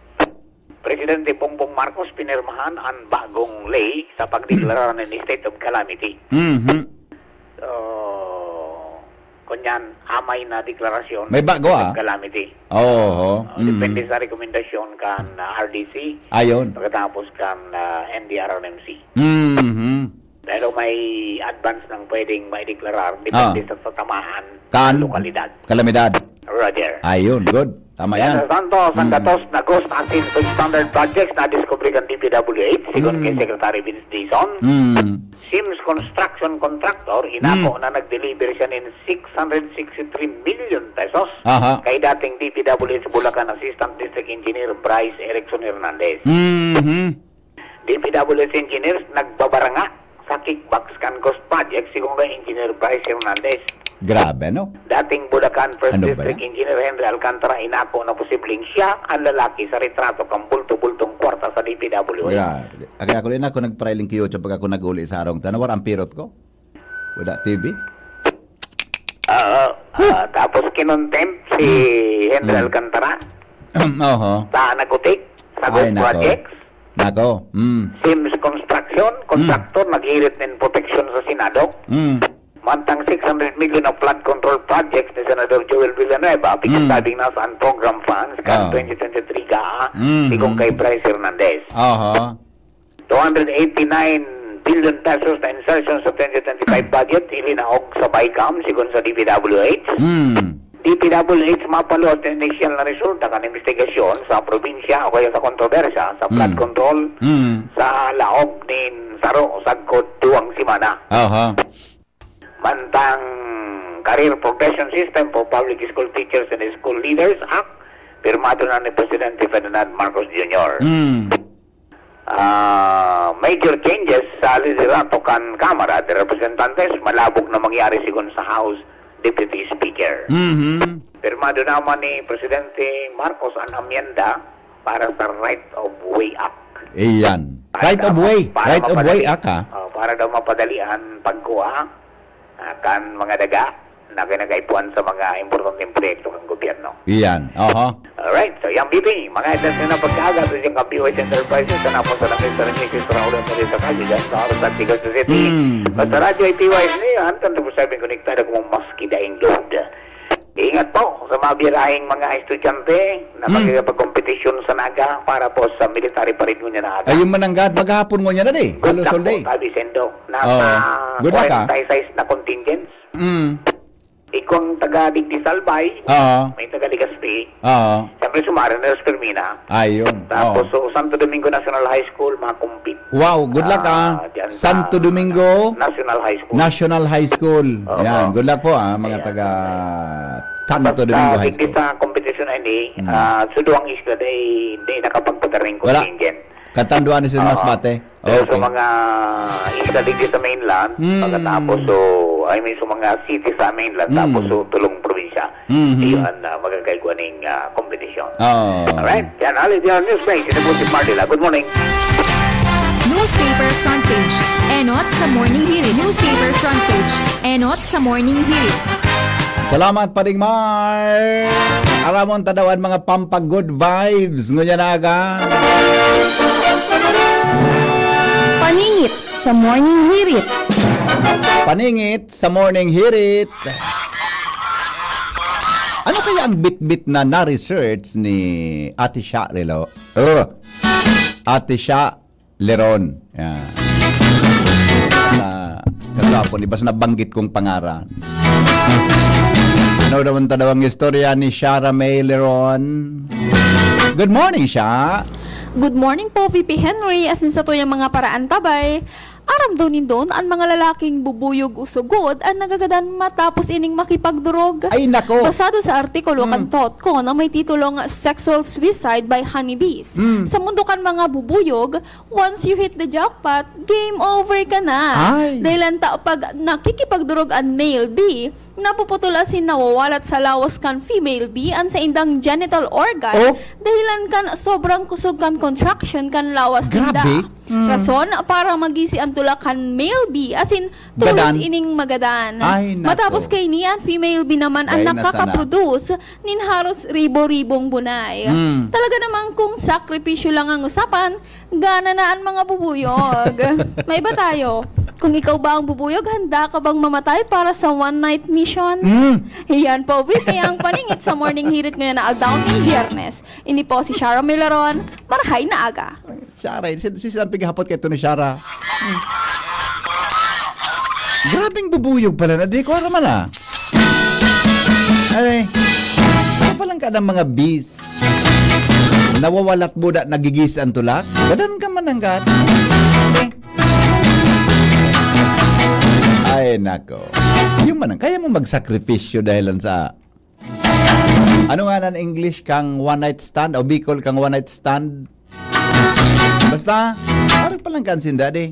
Presidente Bongbong Marcos pinirmahan ang bagong ley sa pagdeklara ng state of calamity. So, kunyan, amay na deklarasyon May bago of calamity. Oo. Depende sa rekomendasyon kan RDC. Ayon. Pagkatapos kan NDRRMC. Pero may advance ng pwedeng may deklarar depende sa tamaan ng lokalidad. Kalamidad. Roger. Ayun, good. Tama yan. Sa Santos, ang gatos na ghost asin standard projects na discovery ng DPWH, sigon kay Secretary Vince Dizon. Sims Construction Contractor, inako na nag-deliver siya ng 663 million pesos kay dating DPWH Bulacan Assistant District Engineer Bryce Erickson Hernandez. DPWH Engineers nagbabaranga sa kickbacks kan ghost project sigon kay Engineer Bryce Hernandez. Grabe, no? Dating Bulacan First Ano ba District Engineer Henry Alcantara inako na posibleng siya ang lalaki sa retrato kang bulto-bultong kwarta sa DPWH. Grabe. Kaya ako rin ako nagprailing kiyo pag ako nag-uli sa arong tanawar ang pirot ko. Wala TV. Tapos kinontempt si Henry Alcantara sa nagutik sa ghost projects. Nako. Sims Construction, contractor naghirit ng protection sa Senado. Mantang 600 million of flood control projects ni Senador Joel Villanueva pagkasabing nasa program funds kan 2023 ka sigong kay Bryce Hernandez. 289 billion pesos na insertion sa 2025 budget ilinaog sa BICAM sigon sa DPWH. DPWH mapalot ng initial na resulta kan investigasyon sa probinsya o kaya sa kontrobersya sa flood control sa laog nin Saro Sagkod duwang simana. Mantang Career Progression System for Public School Teachers and School Leaders Act, pirmado na ni Presidente Ferdinand Marcos Jr. Major changes sa liderato kan Kamara de Representantes, malabog na mangyari sigon sa House Deputy Speaker. Pirmado naman ni Presidente Marcos ang amyenda para sa Right of Way Act. Iyan. Right of Way. Right of Way Act, para daw mapadalian pagkuha kan mga daga na kinagaipuan sa mga importanteng proyekto ng gobyerno. Iyan. Alright, so yung BP, mga items na napagkaga sa siyang POH Enterprises na napos sa langis sa langis sa ulan sa kalye dyan sa oras at Tigos City. Basta radyo ay PYS na yan, tanto po sabi konektado kung maski daing load. Ingat po sa mga birahing mga estudyante na magkakapag-kompetisyon sa Naga para po sa military parade nyo na Naga. Ayun mananggad, maghapon mo niya na di. Good luck po, Tabi Sendo. Nasa 46 na contingents. Ikong taga-Digdi Salbay, may taga-Ligaspi. Siyempre sumari na Fermina. Ayun. Tapos Santo Domingo National High School, mga kumpit. Wow, good luck Santo Domingo National High School. National High School. Yan, good luck po mga taga Santo Domingo High School. Sa competition na ini, suduang isla day nakapagpataring contingent. Katanduan ni Mas Bate. Pero sa mga isla dito sa mainland, pagkatapos ay may sa mga city sa mainland, tapos tulong probinsya, iyon magagawa ng competition. Alright, yan, alit yan, news break, sinabot si Martila. Good morning. Newspaper front page. Enot sa Morning Hirit. Newspaper front page. Enot sa Morning Hirit. Salamat Padingmar. Aramon tadawan mga pampag good vibes ngunya naga. Paningit sa Morning Hirit. Paningit sa Morning Hirit. Ano kaya ang bit-bit na na-research ni Ate Sha Lelo? Ate Sha Leron. Yan. Kasapon, ibas nabanggit kong pangaran. Ano naman tadawang istorya ni Shara May Leron? Good morning, Sha. Good morning po, VP Henry. Asin sa to yung mga paraan tabay. Aram daw nindon ang mga lalaking bubuyog usugod ang nagagadan matapos ining makipagdurog. Ay, nako. Basado sa artikulo kan TOTCO na may titulong Sexual Suicide by Honeybees. Sa mundo kan mga bubuyog, once you hit the jackpot, game over ka na. Ay. Dahil pag nakikipagdurog ang male bee, napuputula si nawawalat sa lawas kan female bee ang sa indang genital organ. Dahilan kan sobrang kusog kan contraction kan lawas Grabe. nila. Rason para magisi ang tula kan male bee asin tulos Gadan. ining magadan. Ay, nako. Matapos kay niyan female bee naman ang Ay, nakakaproduce nin haros ribo-ribong bunay. Talaga namang kung sakripisyo lang ang usapan, gana na ang mga bubuyog. May ba tayo? Kung ikaw ba ang bubuyog, handa ka bang mamatay para sa one night mission? Yan po, VP ang paningit sa morning hirit ngayon na Aldaw ng Biyernes. Ini po si Shara Milaron, marahay na aga. Shara, sisilampig hapot kay ito ni Shara. Grabing bubuyog pala na. Di ko naman Ay, ano palang ka ng mga bees? Nawawalat mo na nagigis ang tulak? Gadan ka man ang gat. Ay, nako. Yung manang, kaya mo magsakripisyo dahilan sa... Ano nga na English kang one night stand? O Bicol kang one night stand? Basta, parang palang kansin, Daddy.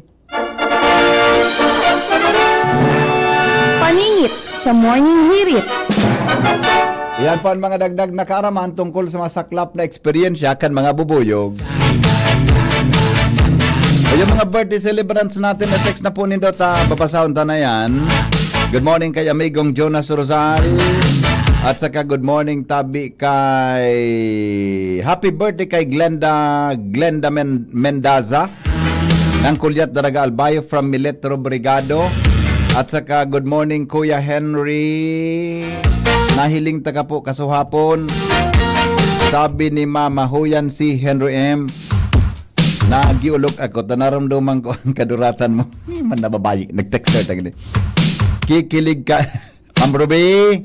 Paningit sa morning hirit. Yan po ang mga dagdag na kaaraman tungkol sa masaklap na eksperyensya kan mga bubuyog. O yung mga birthday celebrants natin na text na po nindo ta, babasahon ta na yan. Good morning kay amigong Jonas Rosal. At saka good morning tabi kay... Happy birthday kay Glenda Mendaza ng Kulyat Daraga Albayo from Miletro Brigado. At saka good morning Kuya Henry. Nahiling taga po kasuhapon. Sabi ni Mama Huyan si Henry M. Nagiulog ako, tanaramdaman ko ang kaduratan mo. Man nababayi, nag-texter tagli. Kikilig ka. Ma'am Ruby.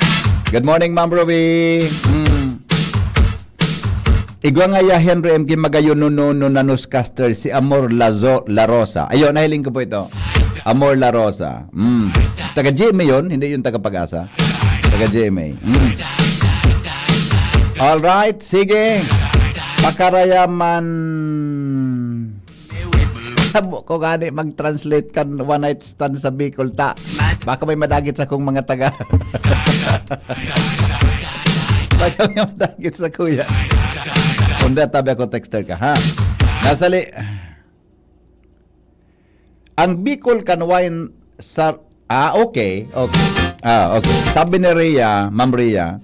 Good morning, Ma'am Ruby. Igwa nga ya Henry M. Kimagayo no nanuscaster si Amor La Rosa. Ayun, nahiling ko po ito. Amor La Rosa. Taga GMA yun, hindi yung taga Pag-asa. Taga GMA. Alright, sige. Pakarayaman. Sabo ko gani mag-translate kan one night stand sa Bicol ta. Baka may madagit sa kong mga taga. Baka may madagit sa kuya. Kunda tabi ako texter ka, ha? Nasali. Ang Bicol kanwain sa... okay. Okay. Sabi ni Rhea, Ma'am Rhea,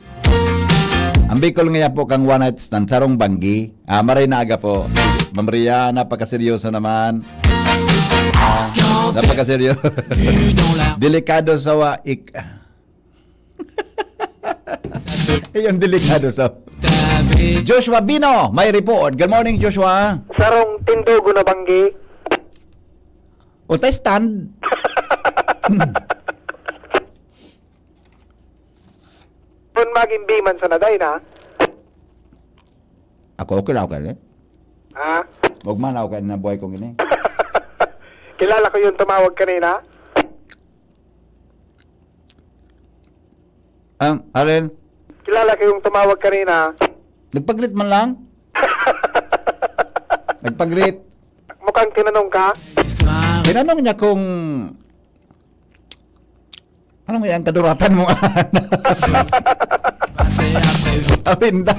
ang Bicol ngayon po kang one night stand, sarong banggi. Maray na aga po. Ma'am Rhea, napakaseryoso naman. Napakaseryoso. Delikado sa yung delikado sa... Joshua Bino, may report. Good morning, Joshua. Sarong tindugo na banggi. Utay stand. Kung maging biman sa naday na. Ako okay eh. Ha? Huwag man ako na buhay kong ini. Kilala ko yung tumawag kanina. Alin? Kilala ko yung tumawag kanina. Nagpag-greet man lang? Nagpag-greet. Mukhang tinanong ka. Tinanong niya kung... Ano mo yan? Kaduratan mo. Awinda.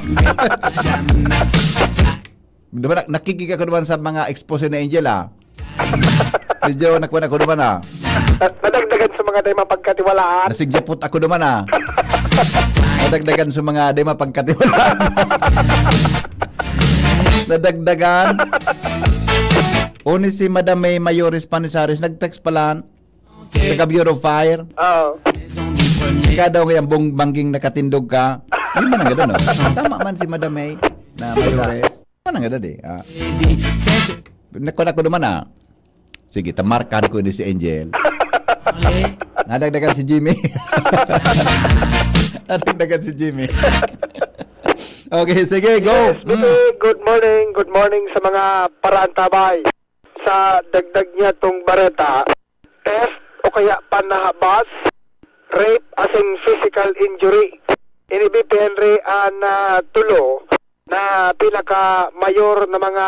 Diba, nakikika ko naman sa mga expose ni Angel, Medyo nakuha ko naman, Nadagdagan sa mga day mapagkatiwalaan. Nasigyapot ako naman, Nadagdagan sa mga day mapagkatiwalaan. Nadagdagan. Uni si Madam May Mayores Panisares, nag-text pala. Taga Bureau of Fire. Oo. Ika daw kayang bangging nakatindog ka. Hindi man ang ganda, no? Tama man si Madam May na Mayores. Ano nga dadi? Nakuha ko naman, Sige, tamarkan ko ni si Angel. Nadagdagan si Jimmy. Nadagdagan si Jimmy. Okay, sige, go. Yes, Bibi, good morning sa mga parantabay. Sa dagdag niya tong bareta, theft o kaya panahabas, rape as in physical injury. Ini BP Henry an tulo na pinaka-mayor na mga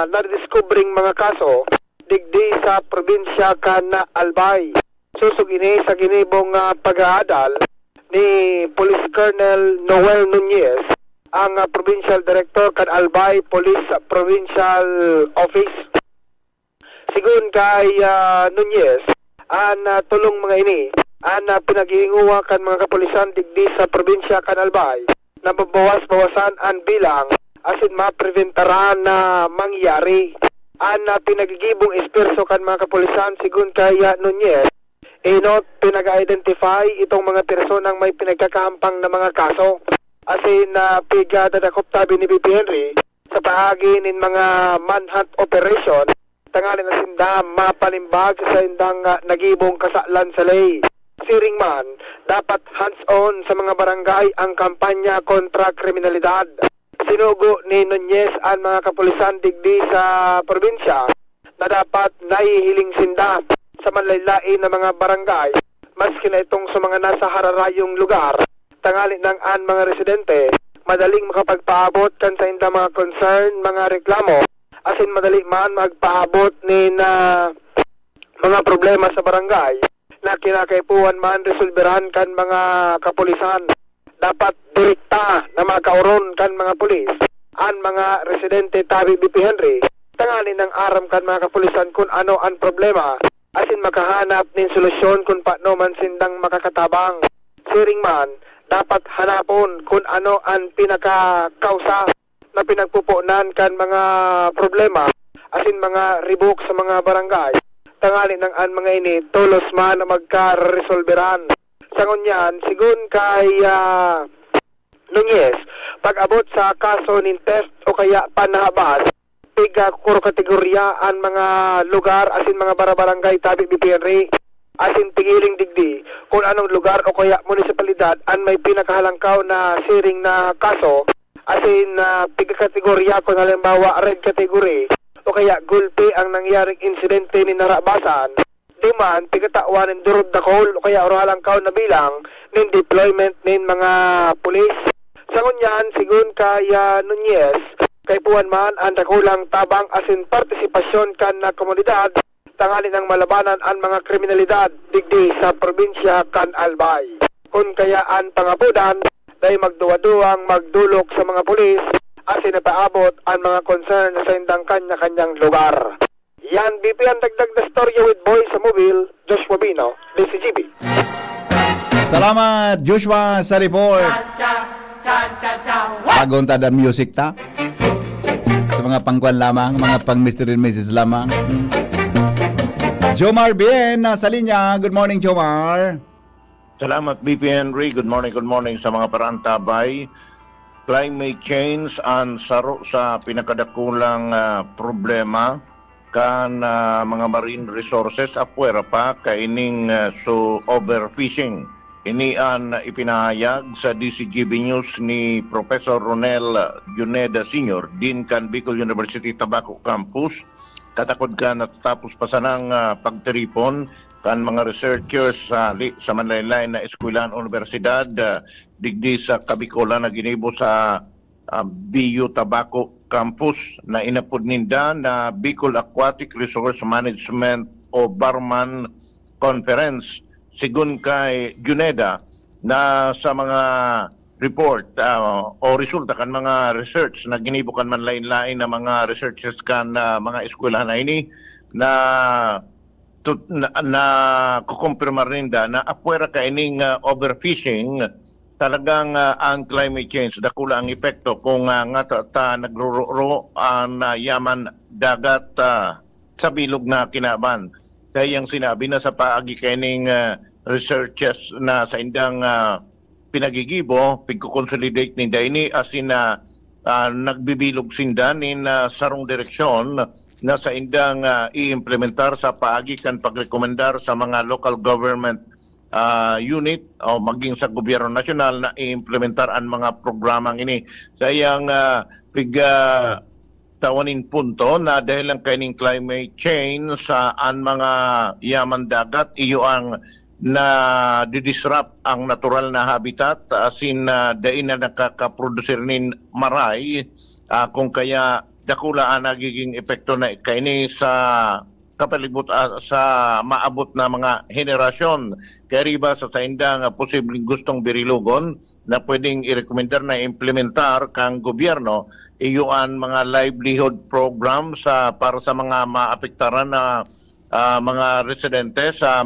nadiscovering mga kaso digdi sa probinsya kan Albay. Susog ini sa ginibong pag-aadal ni Police Colonel Noel Nunez, ang Provincial Director kan Albay Police Provincial Office. Sigun kay Nunez, an tulong mga ini, an pinag-iinguha kan mga kapulisan digdi sa probinsya kan Albay na mabawas-bawasan ang bilang asin mapreventaran na mangyari. An pinagigibong esperso kan mga kapulisan sigun kay Nunez, inot pinag-identify itong mga personang may pinagkakahampang na mga kaso. Asin piga dadakop tabi ni BP Henry sa paagi nin mga manhunt operation, tangalin na sinda mapanimbag sa indang nagibong kasalan sa lay. Siring man, dapat hands-on sa mga barangay ang kampanya kontra kriminalidad. Sinugo ni Nunez ang mga kapulisan digdi sa probinsya na dapat naihiling sinda sa manlaylain na mga barangay, maski na itong sa mga nasa hararayong lugar, tangali ng an mga residente, madaling makapagpaabot kan sa inda mga concern, mga reklamo, asin madali man magpaabot ni na mga problema sa barangay na kinakaipuan man resolveran kan mga kapulisan. Dapat direkta na makauron kan mga pulis an mga residente tabi BP Henry, tangali ng aram kan mga kapulisan kung ano ang problema, asin makahanap nin solusyon kung paano man sindang makakatabang. Siring man, dapat hanapon kung ano ang pinaka-kausa na pinagpupunan kan mga problema, asin mga ribok sa mga barangay, tangali ng an mga ini tulos man na magka-resolveran. Sangon yan, sigun kay Nunez, pag-abot sa kaso nin theft o kaya panahabas, piga kuro kategorya ang mga lugar asin mga barabarangay tabi BP Henry, asin tigiling digdi kung anong lugar o kaya munisipalidad ang may pinakahalangkaw na siring na kaso, asin piga kategorya kung halimbawa red category o kaya gulpi ang nangyaring insidente ni narabasan, di man pigatawan ng durod na call o kaya halangkaw na bilang nin deployment nin mga pulis. Sangon yan, sigun kay Nunez, kay puwan man ang dakulang tabang asin partisipasyon kan na komunidad, tangali ng malabanan ang mga kriminalidad digdi sa probinsya kan Albay. Kung kaya ang pangapudan, dahil magduwa-duwang magdulok sa mga pulis, asin napaabot ang mga concern sa indang kanya-kanyang lugar. Yan, BP ang dagdag na storya with boy sa mobile, Joshua Bino, DCGB. Salamat, Joshua, sa report. Bagong tada music ta. Sa mga pangkuan lamang, mga pang Mr. and Mrs. lamang. Jomar Bien, nasa linya. Good morning, Jomar. Salamat, BP Henry. Good morning sa mga parantabay. Climate change ang saro sa pinakadakulang problema kan mga marine resources apwera pa kaining so overfishing. Ini ang ipinahayag sa DCGB News ni Professor Ronel Juneda Sr., Dean kan Bicol University Tabaco Campus. Katakod ka natapos pa sanang pagtiripon kan mga researchers sa Manlaylay na Eskwelahan Universidad digdi sa Kabicolan na ginibo sa BU Tabaco Campus na inapod ninda na Bicol Aquatic Resource Management o Barman Conference. Sigun kay Juneda na sa mga report o resulta kan mga research na ginibukan man lain-lain na mga researchers kan mga eskwelahan na ini na kukumpirmar ninda na apwera ka ining overfishing talagang ang climate change dakula ang epekto kung nga ta nagruro ang yaman dagat sa bilog na kinaban. Kaya yung sinabi na sa paagi kaining researchers na sa indang pinagigibo, pagkukonsolidate ninda ini as in nagbibilog sinda in sarong direksyon na sa indang i-implementar sa paagi kan pagrekomendar sa mga local government unit o maging sa gobyerno nasyonal na i-implementar ang mga programang ini. Sa iyang tawanin punto na dahil lang kaining climate change sa mga yaman dagat, iyo ang na didisrupt ang natural na habitat asin dain na nakakaproducer nin maray kung kaya dakula ang nagiging epekto na kaini sa kapalibot sa maabot na mga henerasyon. Kaya riba sa indang posibleng gustong birilugon na pwedeng i-rekomendar na implementar kang gobyerno iyuan mga livelihood programs para sa mga maapektaran na mga residente sa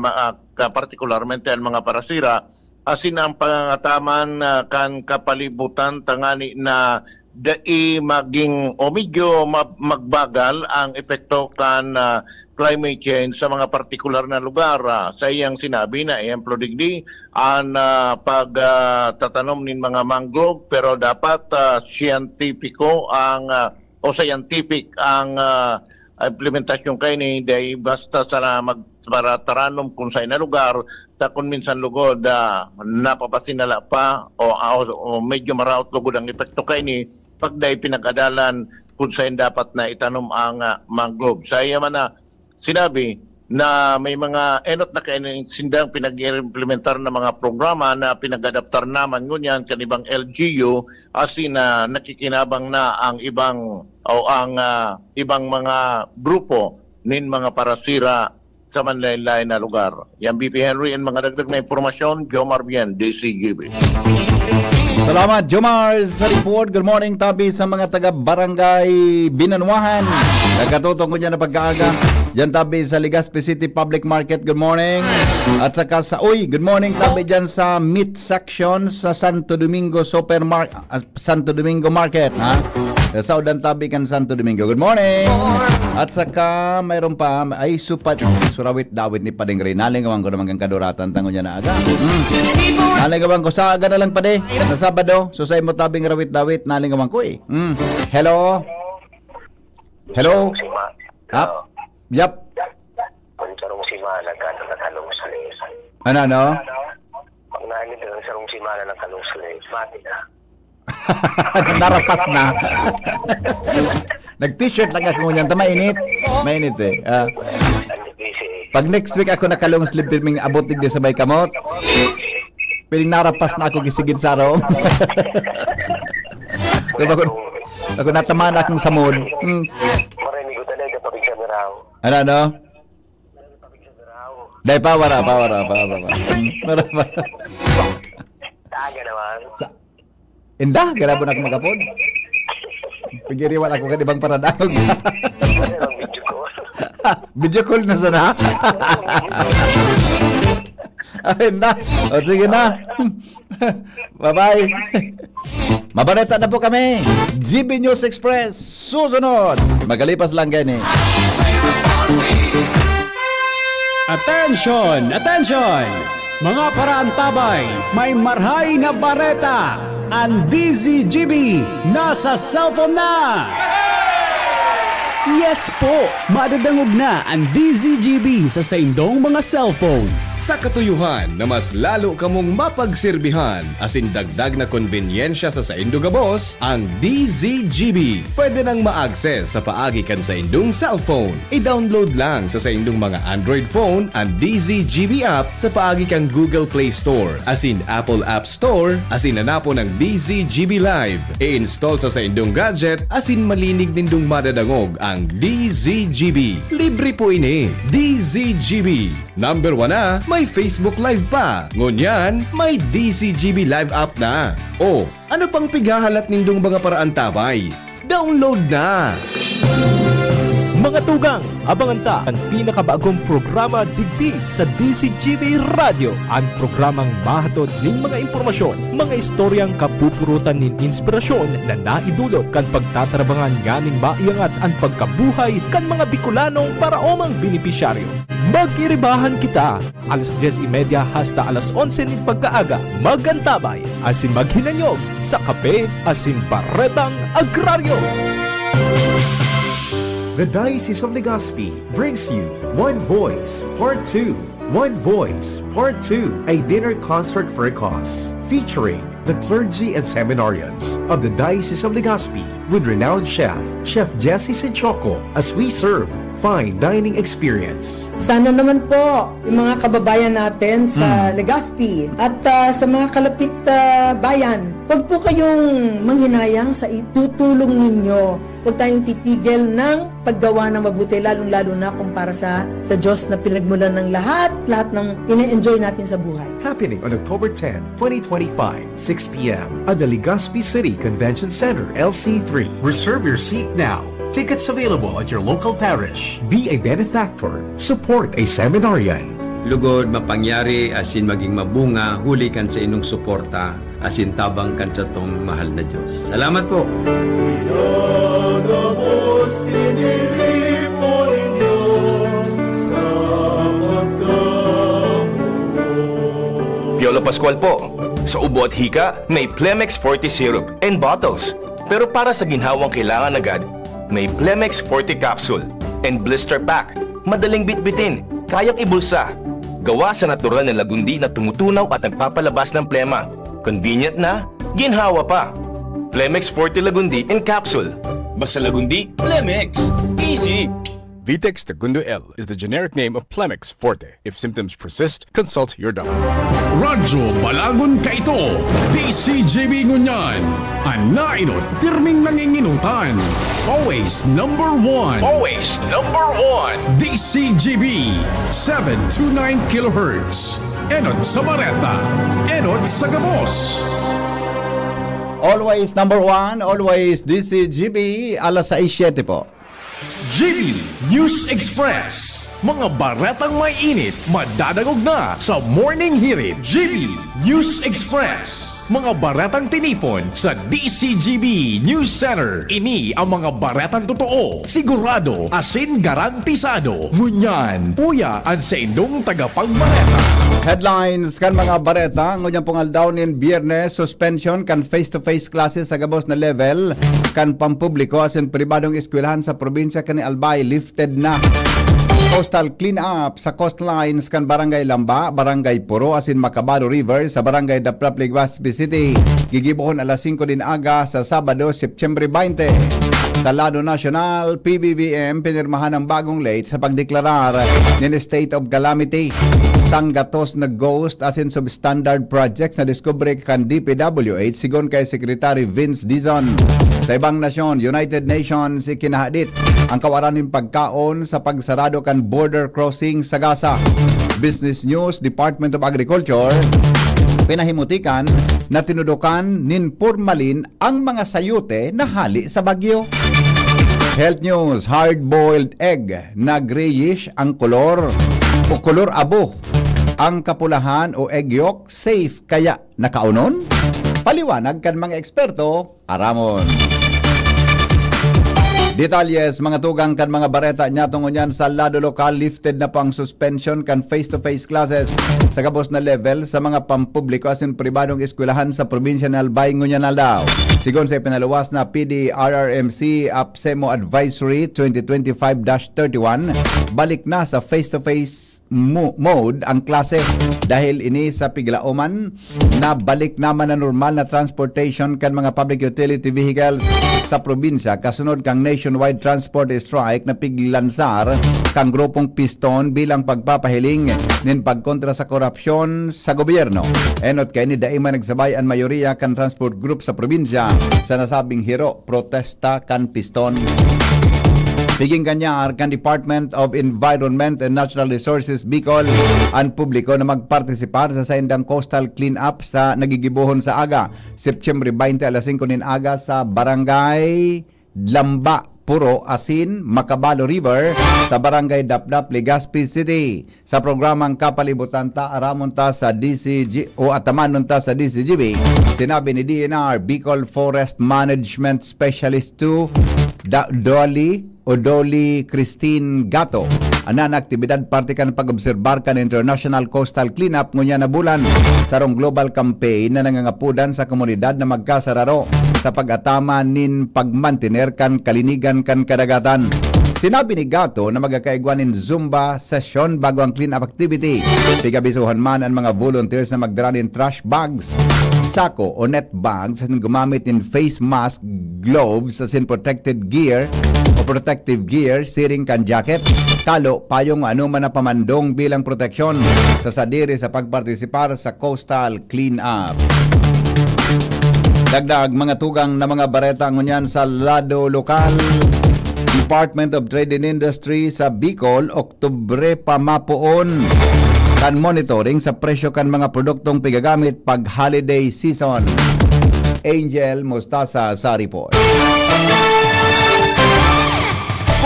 partikularmente ang mga parasira asin ang pangataman kan kapalibutan tangani na dai maging o medyo magbagal ang epekto kan climate change sa mga partikular na lugar. Sa iyang sinabi na ehemplo digdi ang pagtatanom nin mga mangrove pero dapat scientific ang implementasyon kay ni dahil basta sa para taranom kung sa ina lugar ta kung minsan lugod napapasinala pa o medyo maraot lugod ang epekto kay ni pagday pinag-adalan kung saan dapat na itanom ang mangrove. Sa iya man na sinabi na may mga enot na sindang pinag-implementar na mga programa na pinag-adaptar naman ngunyan kanibang LGU asin na nakikinabang na ang ibang mga grupo nin mga parasira sa manlaylay na lugar. Yan BP Henry and mga dagdag na impormasyon, Jomar Bien, DCGB. Salamat, Jomar, sa report. Good morning, tabi sa mga taga-barangay Binanwahan. Nagkatutong ko dyan na pagkaaga. Dyan tabi sa Legazpi City Public Market. Good morning. At saka sa good morning tabi dyan sa meat section sa Santo Domingo Santo Domingo Market. Sa udan tabi kan Santo Domingo. Good morning. At saka mayroon pa ay surawit dawit ni Padeng Ray. Nalingawang ko naman kang kaduratan tango niya na aga. Nalingawang ko sa aga na lang pade. Sa Sabado. So sa imo tabing rawit dawit nalingawang ko eh. Hello. Hello. Yap. Sarong simana ka na kalong sulis. Ano? Pag naanit ang sarong simana ng kalong sulis, mati na. Narapas na. Nag-t-shirt lang ako ngunyan. Mainit. Mainit eh. Pag next week ako nakalong slip filming abot din sa bay kamot. Piling narapas na ako gisigid sa araw. Ako natamaan akong samod. Marinig ko talaga kapag sa naraw. Ano? Dahil wara pa. Taga naman. Indah, garabo na ako magapod. Pagiriwan ako ka ibang paradang. Video call na sana. Indah. O sige na. Bye-bye. Mabalita na po kami. GB News Express. Susunod. Magalipas lang ganyan eh. Attention! Attention! Mga paraantabay, may marhay na bareta. Ang DZGB nasa cellphone na! Yes po! Madadangog na ang DZGB sa saindong mga cellphone. Sa katuyuhan na mas lalo kamong mapagserbihan asin dagdag na konvenyensya sa saindong gabos, ang DZGB. Pwede nang ma-access sa paagi kan sa indong cellphone. I-download lang sa saindong mga Android phone ang DZGB app sa paagi kang Google Play Store asin Apple App Store asin nanapo ng DZGB Live. I-install sa saindong gadget asin malinig nindong madadangog ang DZGB. Libre po ini. DZGB. Number 1 na, may Facebook Live pa. Ngunyan, may DZGB Live app na. O, ano pang pigahalat nindong mga paraan tabay? Download na! Mga tugang, abangan ta ang pinakabagong programa digdi sa DZGB Radio. Ang programang mahatod ning mga impormasyon, mga istoryang kapupurutan nin inspirasyon na naidulot kan pagtatrabangan ganing maiangat ang pagkabuhay kan mga Bicolanong para omang benepisyaryo. Mag-iribahan kita, alas 10:30 hasta alas 11 ning pagkaaga. Magantabay, asin maghinanyog sa kape, asin baretang agraryo. The Diocese of Legazpi brings you One Voice Part 2. One Voice Part 2, a dinner concert for a cause, featuring the clergy and seminarians of the Diocese of Legazpi with renowned chef, Chef Jesse Senchoco, as we serve fine dining experience. Sana naman po yung mga kababayan natin sa Legazpi at sa mga kalapit bayan, huwag po kayong manghinayang sa itutulong ninyo. Huwag tayong titigil ng paggawa ng mabuti, lalong-lalo na kung para sa Diyos na pinagmulan ng lahat ng ine-enjoy natin sa buhay. Happening on October 10, 2025, 6 p.m. at the Legazpi City Convention Center, LC3. Reserve your seat now. Tickets available at your local parish. Be a benefactor. Support a seminarian. Lugod mapangyari asin maging mabunga, huli kan sa inong suporta, asin tabang kan sa tong mahal na Diyos. Salamat po! Piolo Pascual po. Sa ubo at hika, may Plemex Forte Syrup and bottles. Pero para sa ginhawang kailangan agad, may Plemex Forte Capsule and Blister Pack. Madaling bitbitin, kayang ibulsa. Gawa sa natural na lagundi na tumutunaw at nagpapalabas ng plema. Convenient na, ginhawa pa. Plemex Forte Lagundi in Capsule. Basta lagundi, Plemex. Easy! Vitex Segundo L is the generic name of Plemex Forte. If symptoms persist, consult your doctor. Radyo Balagon ka ito, DCJB Ngunyan, anainot, pirming nanginginutan. Always number one. Always number one. DCJB, 729 kHz. Enot sa Bareta, Enot sa Gabos. Always number one, always DCGB, alas 6:07 po. GB News Express. Mga baretang may init, madadagog na sa Morning Hirit. GB News Express. Mga baretang tinipon sa DCGB News Center. Ini ang mga baretang totoo, sigurado, asin garantisado. Ngunyan, puya ang sa indong tagapagbareta. Headlines kan mga bareta, ngunyan pungaldaw nin Biyernes, suspension kan face-to-face classes sa gabos na level, kan pampubliko asin pribadong eskwelahan sa probinsya kan Albay lifted na. Coastal clean-up sa coastlines kan Barangay Lamba, Barangay Puro, asin Macabaro River sa Barangay Daplap, Legazpi City. Gigibuhon alas 5 din aga sa Sabado, September 20. Sa lado nasyonal, PBBM pinirmahan ang bagong late sa pagdeklarar ng state of calamity. Sanggatos na ghost asin substandard projects na discovery kan DPWH sigon kay Secretary Vince Dizon. Sa ibang nasyon, United Nations ikinahadit ang kawaraning pagkaon sa pagsarado kan border crossing sa Gaza. Business News, Department of Agriculture pinahimutikan na tinudukan nin pormalin ang mga sayute na hali sa bagyo. Health News, hard-boiled egg na grayish ang kolor o kolor abo. Ang kapulahan o egg yolk safe kaya nakaunon? Paliwanag kan mga eksperto, aramon. Detalles, mga tugang kan mga bareta niya tungon sa lado lokal, lifted na pang suspension kan face-to-face classes sa gabos na level sa mga pampubliko asin pribadong eskwelahan sa probinsya ng Albay ngunyan daw. Sigon sa pinaluwas na PDRRMC APSEMO Advisory 2025-31, balik na sa face-to-face mode ang klase dahil ini sa piglaoman na balik naman na normal na transportation kan mga public utility vehicles sa probinsya kasunod kang nationwide transport strike na piglansar kang grupong Piston bilang pagpapahiling nin pagkontra sa korupsyon sa gobyerno. Enot kay ni daima nagsabay ang mayoriya kan transport group sa probinsya sa nasabing hiro protesta kan Piston. Piging kanyar kan Department of Environment and Natural Resources Bicol ang publiko na magpartisipar sa saindang coastal clean-up sa nagigibuhon sa aga September 20 alas 5 nin aga sa Barangay Lamba, Puro, Asin, Macabalo River sa Barangay Daplap, Legazpi City. Sa programang kapalibutan ta aramon ta sa DCG o atamanon ta sa DCGB, sinabi ni DNR Bicol Forest Management Specialist 2 Dolly Christine Gato. Anan aktibidad parte kan pag-obserbar kan International Coastal Cleanup ngunya na bulan sarong global campaign na nangangapudan sa komunidad na magkasararo sa pag-atama nin pagmantiner kan kalinigan kan kadagatan. Sinabi ni Gato na magkakaigwanin Zumba session bago ang clean-up activity. Pigabisuhan man ang mga volunteers na magdala ng trash bags, sako o net bags at gumamit ng face mask, gloves as in protected gear o protective gear, siring kan jacket, talo, payong ano man na pamandong bilang proteksyon sa sadiri sa pagpartisipar sa coastal clean-up. Dagdag mga tugang na mga bareta ngunyan sa lado lokal. Department of Trade and Industry sa Bicol, Oktubre pa mapuon kan monitoring sa presyo kan mga produktong pigagamit pag holiday season. Angel Mostasa sa report.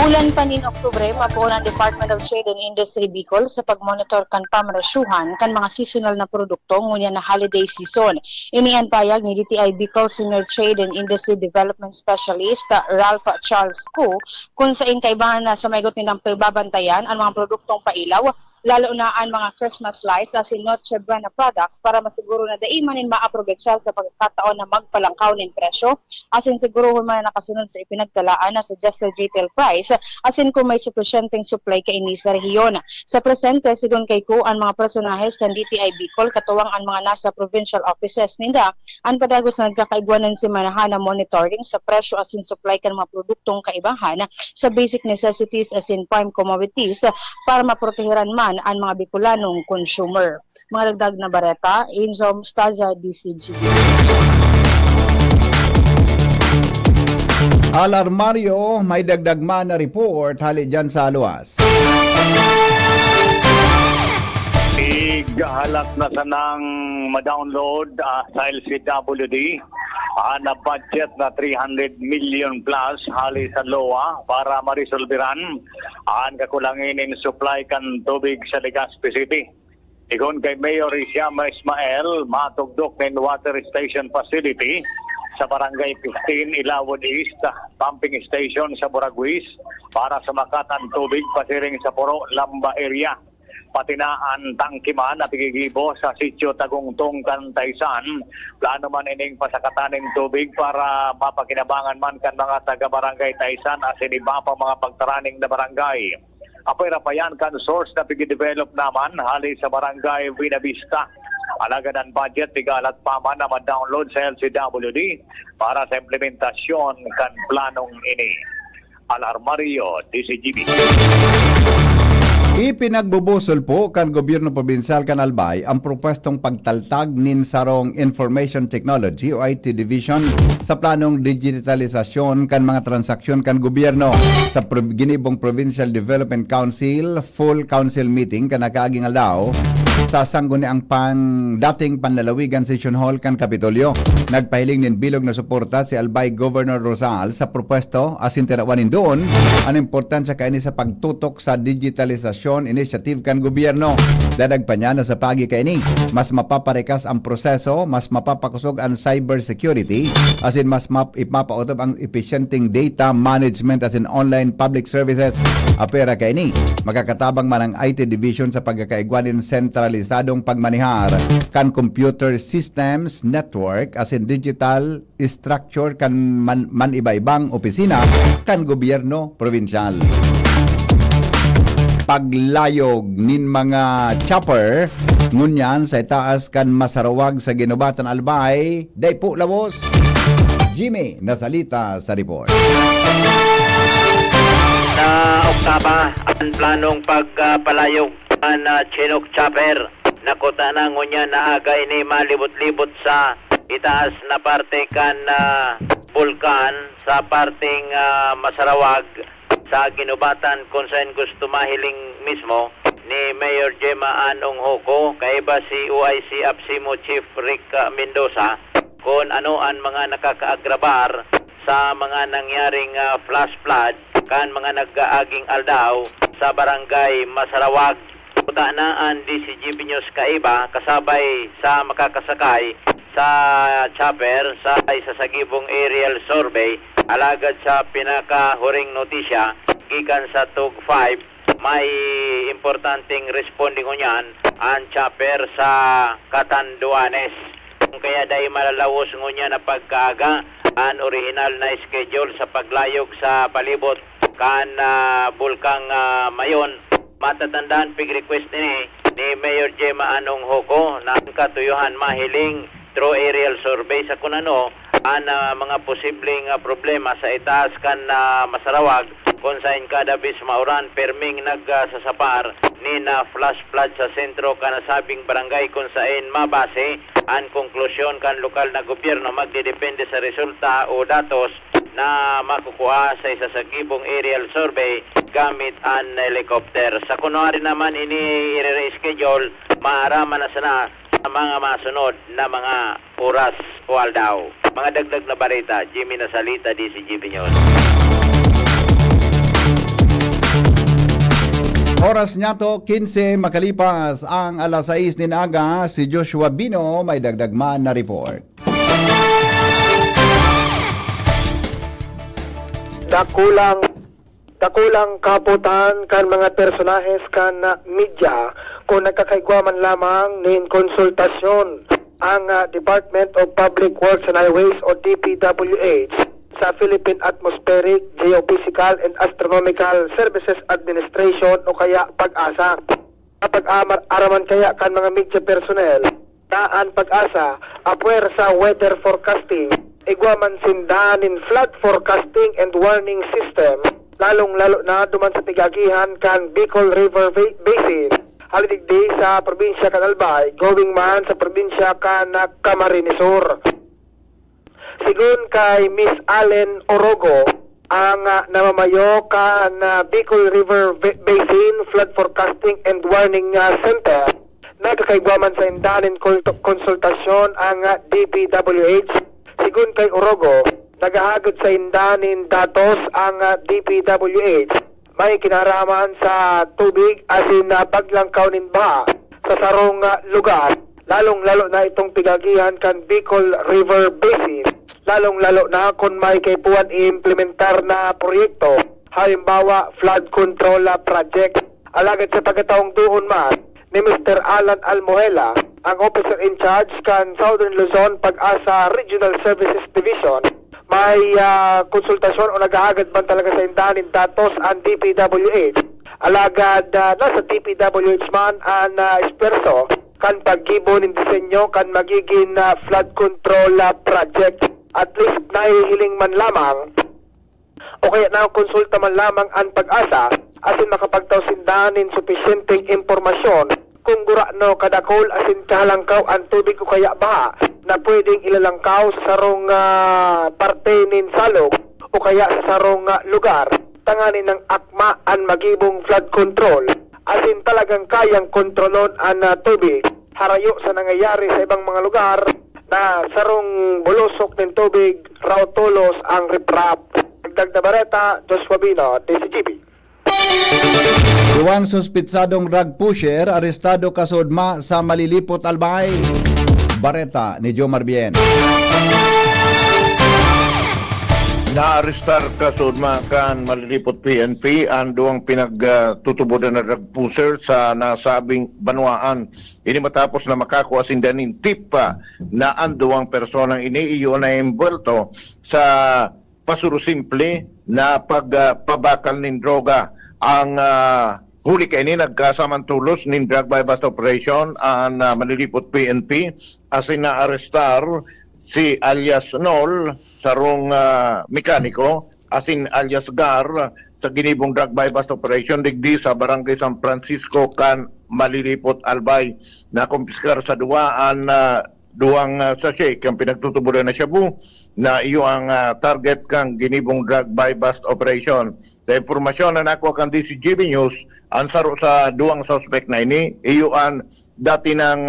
Bulan pa nin Oktubre, mapuon ang Department of Trade and Industry Bicol sa pagmonitor kan pamrasyuhan kan mga seasonal na produkto ngunya na holiday season. Inian payag ni DTI Bicol Senior Trade and Industry Development Specialist Ralph Charles Koo kung sa inkaibahan na sa maygot nilang pagbabantayan ang mga produktong pailaw, lalo na ang mga Christmas lights as in Noche Buena products para masiguro na daimanin maaprobetsya sa pagkataon na magpalangkaw ng presyo as in siguruhon man na nakasunod sa ipinagtalaan na suggested retail price as in kung may sufisyenteng supply kaini sa rehiyon. Sa presente, sigon kay Ko ang mga personahes kan DTI Bicol katuwang ang mga nasa provincial offices ninda ang padagos na nagkakaigwanan si manahan na monitoring sa presyo as in supply kan mga produktong kaibahan sa basic necessities as in prime commodities para maprotehiran man ang mga Bicolanong consumer. Mga dagdag na bareta, Angel Mostasa, DCG. Alarmario, may dagdag man na report hali dyan sa Aluas. Igahalak na sanang ma-download sa LCWD na budget na 300 million plus hali sa LOA para marisolbiran ang kakulangin in supply kan tubig sa Legazpi City. Igon kay Mayor Isiama Ismael, matugdok ng water station facility sa Barangay 15, Ilawod East, pumping station sa Buraguis para sa makatan tubig pasiring sa Puro, Lamba area. Pati na ang tangkiman at igigibo sa sitio Tagungtong, Tantaysan. Plano man ining pasakatan ng tubig para mapakinabangan man kan mga taga-barangay Taysan as iba pa mga pagtaraning na barangay. Apoy rapayan kan source na pigi-develop naman hali sa barangay Buenavista. Alagad ang budget, tigalat pa man na ma-download sa LCWD para sa implementasyon kan planong ini. Alarmario, DCGB. Ipinagbubusol po kan gobyerno probinsal kan Albay ang propwestong pagtaltag nin sarong Information Technology o IT Division sa planong digitalisasyon kan mga transaksyon kan gobyerno sa Ginibong Provincial Development Council full council meeting kan nakaaging aldaw sa sangguniang dating panlalawigan session hall kan Kapitolyo. Nagpahiling nin bilog na suporta si Albay Governor Rosal sa propwesto asin tirawanin doon ang importansya kaini sa pagtutok sa digitalisasyon initiative kan gobyerno. Dadag pa niya na sa pagi kaini, mas mapaparekas ang proseso, mas mapapakusog ang cyber security, as in mas ipapautob ang efficienting data management as in online public services. Apera kaini, makakatabang man ang IT division sa pagkakaigwanin sentralisadong pagmanihar kan computer systems network as in digital structure kan man iba-ibang opisina kan gobyerno provincial. Paglayog nin mga chopper ngunyan sa itaas kan masarawag sa Ginubatan Albay, day po labos. Jimmy nasalita sa report. Na Oktaba ang planong pagpalayog na Chinook chopper nakuta na ngunyan na agay ni malibot-libot sa itaas na parte kan bulkan sa parting masarawag sa Ginubatan kung saan gusto mahiling mismo ni Mayor Gemma Anong Hoko kaiba si OIC APSIMO Chief Rick Mendoza kung ano ang mga nakakaagrabar sa mga nangyaring flash flood kan mga nag-aaging aldaw sa barangay Masarawag. Puta na ang DCGP News kaiba kasabay sa makakasakay sa chopper sa isasagibong aerial survey alagad sa pinakahuring notisya gikan sa TUG 5 may importanteng responding ngunyan ang chopper sa Catanduanes. Kaya dahil malalawos ngunyan na pagkaaga ang original na schedule sa paglayog sa palibot kan Bulkang Mayon. Matatandaan pig request ni Mayor Gemma Anong Hoko na ang katuyuhan mahiling through aerial survey sa kunano ang mga posibleng problema sa itaas kan Masarawag kung saan kada bis mauran perming nagsasapar ni na flash flood sa sentro kanasabing barangay kung saan mabase ang konklusyon kan lokal na gobyerno magdidepende sa resulta o datos na makukuha sa isa sa gibong aerial survey gamit ang helicopter. Sa kunwari naman ini i-reschedule, maaraman na sana sa mga masunod na mga oras o aldaw. Mga dagdag na balita, Jimmy Nasalita, DCGB News. Oras niya to, 15 makalipas ang alas 6 din aga. Si Joshua Bino may dagdag man na report. Dakulang kaputan kan mga personahes kan media kung nagkakaigwaman lamang nin konsultasyon ang Department of Public Works and Highways o DPWH sa Philippine Atmospheric, Geophysical and Astronomical Services Administration o kaya PAG-ASA. Kapag araman kaya kan mga media personnel na ang PAG-ASA apuwer sa weather forecasting igwaman sindahanin flood forecasting and warning system lalong-lalo na duman sa tigagihan kan Bicol River Basin halidigdi sa probinsya kan Albay going man sa probinsya kan Camarines Sur. Sigun kay Miss Allen Orogo ang namamayo kan Bicol River Basin Flood Forecasting and Warning Center nagkakaigwaman sa indahanin konsultasyon ang DPWH. Sigun kay Orogo, nagahagod sa indanin datos ang DPWH. May kinaraman sa tubig asin paglangkaw nin baha sa sarong lugar. Lalong-lalo na itong pigagihan kan Bicol River Basin. Lalong-lalo na kung may kaipuan i-implementar na proyekto. Halimbawa, flood control project. Alagad sa pagkataong doon man ni Mr. Alan Almohela, ang officer in charge kan Southern Luzon PAG-ASA Regional Services Division, may konsultasyon o nag-aagad man talaga sa indahanin datos ang DPWH. Alagad nasa DPWH man ang esperso kan paggibo ng disenyo kan magiging flood control project. At least nahihiling man lamang o kaya konsulta man lamang ang PAG-ASA asin makapagtaw sindahanin sufisyenteng impormasyon kung gurano kadakol asin kahalangkaw ang tubig o kaya baha na pwedeng ilalangkaw sa sarong parte nin salog o kaya sa sarong lugar tanganin ng akma ang magibong flood control asin talagang kayang kontrolon ang tubig harayo sa nangyayari sa ibang mga lugar na sarong bulusok ng tubig raw tulos ang riprap. Dagdag na bareta, Joshua Bino, DCGB. Duwang suspitsadong drug pusher arestado kasudma sa Malilipot, Albay. Bareta ni Jomar Bien. Naarestar kasudma kan Malilipot PNP ang duwang pinagtutubodan na drug pusher sa nasabing banwaan. Ini matapos na makakuha sindanin tip pa na ang duwang personang iniiyo na imbulto sa pasurusimple na pagpabakal ng droga. Ang huli kay ni nagkasamantulos ng drug by bust operation ang Malilipot PNP asin na arestar si alias Nol sarong mekaniko asin alias Gar sa ginibong drug by bust operation digdi sa barangay San Francisco kan Malilipot, Albay na kumpiskar sa duwaan duwang sachet kang pinagtutuburan na shabu na iyo ang target kang ginibong drug by bust operation. Sa impormasyon na nakuha kang DCGB News, ang saro sa duwang suspect na ini, iyo ang dati ng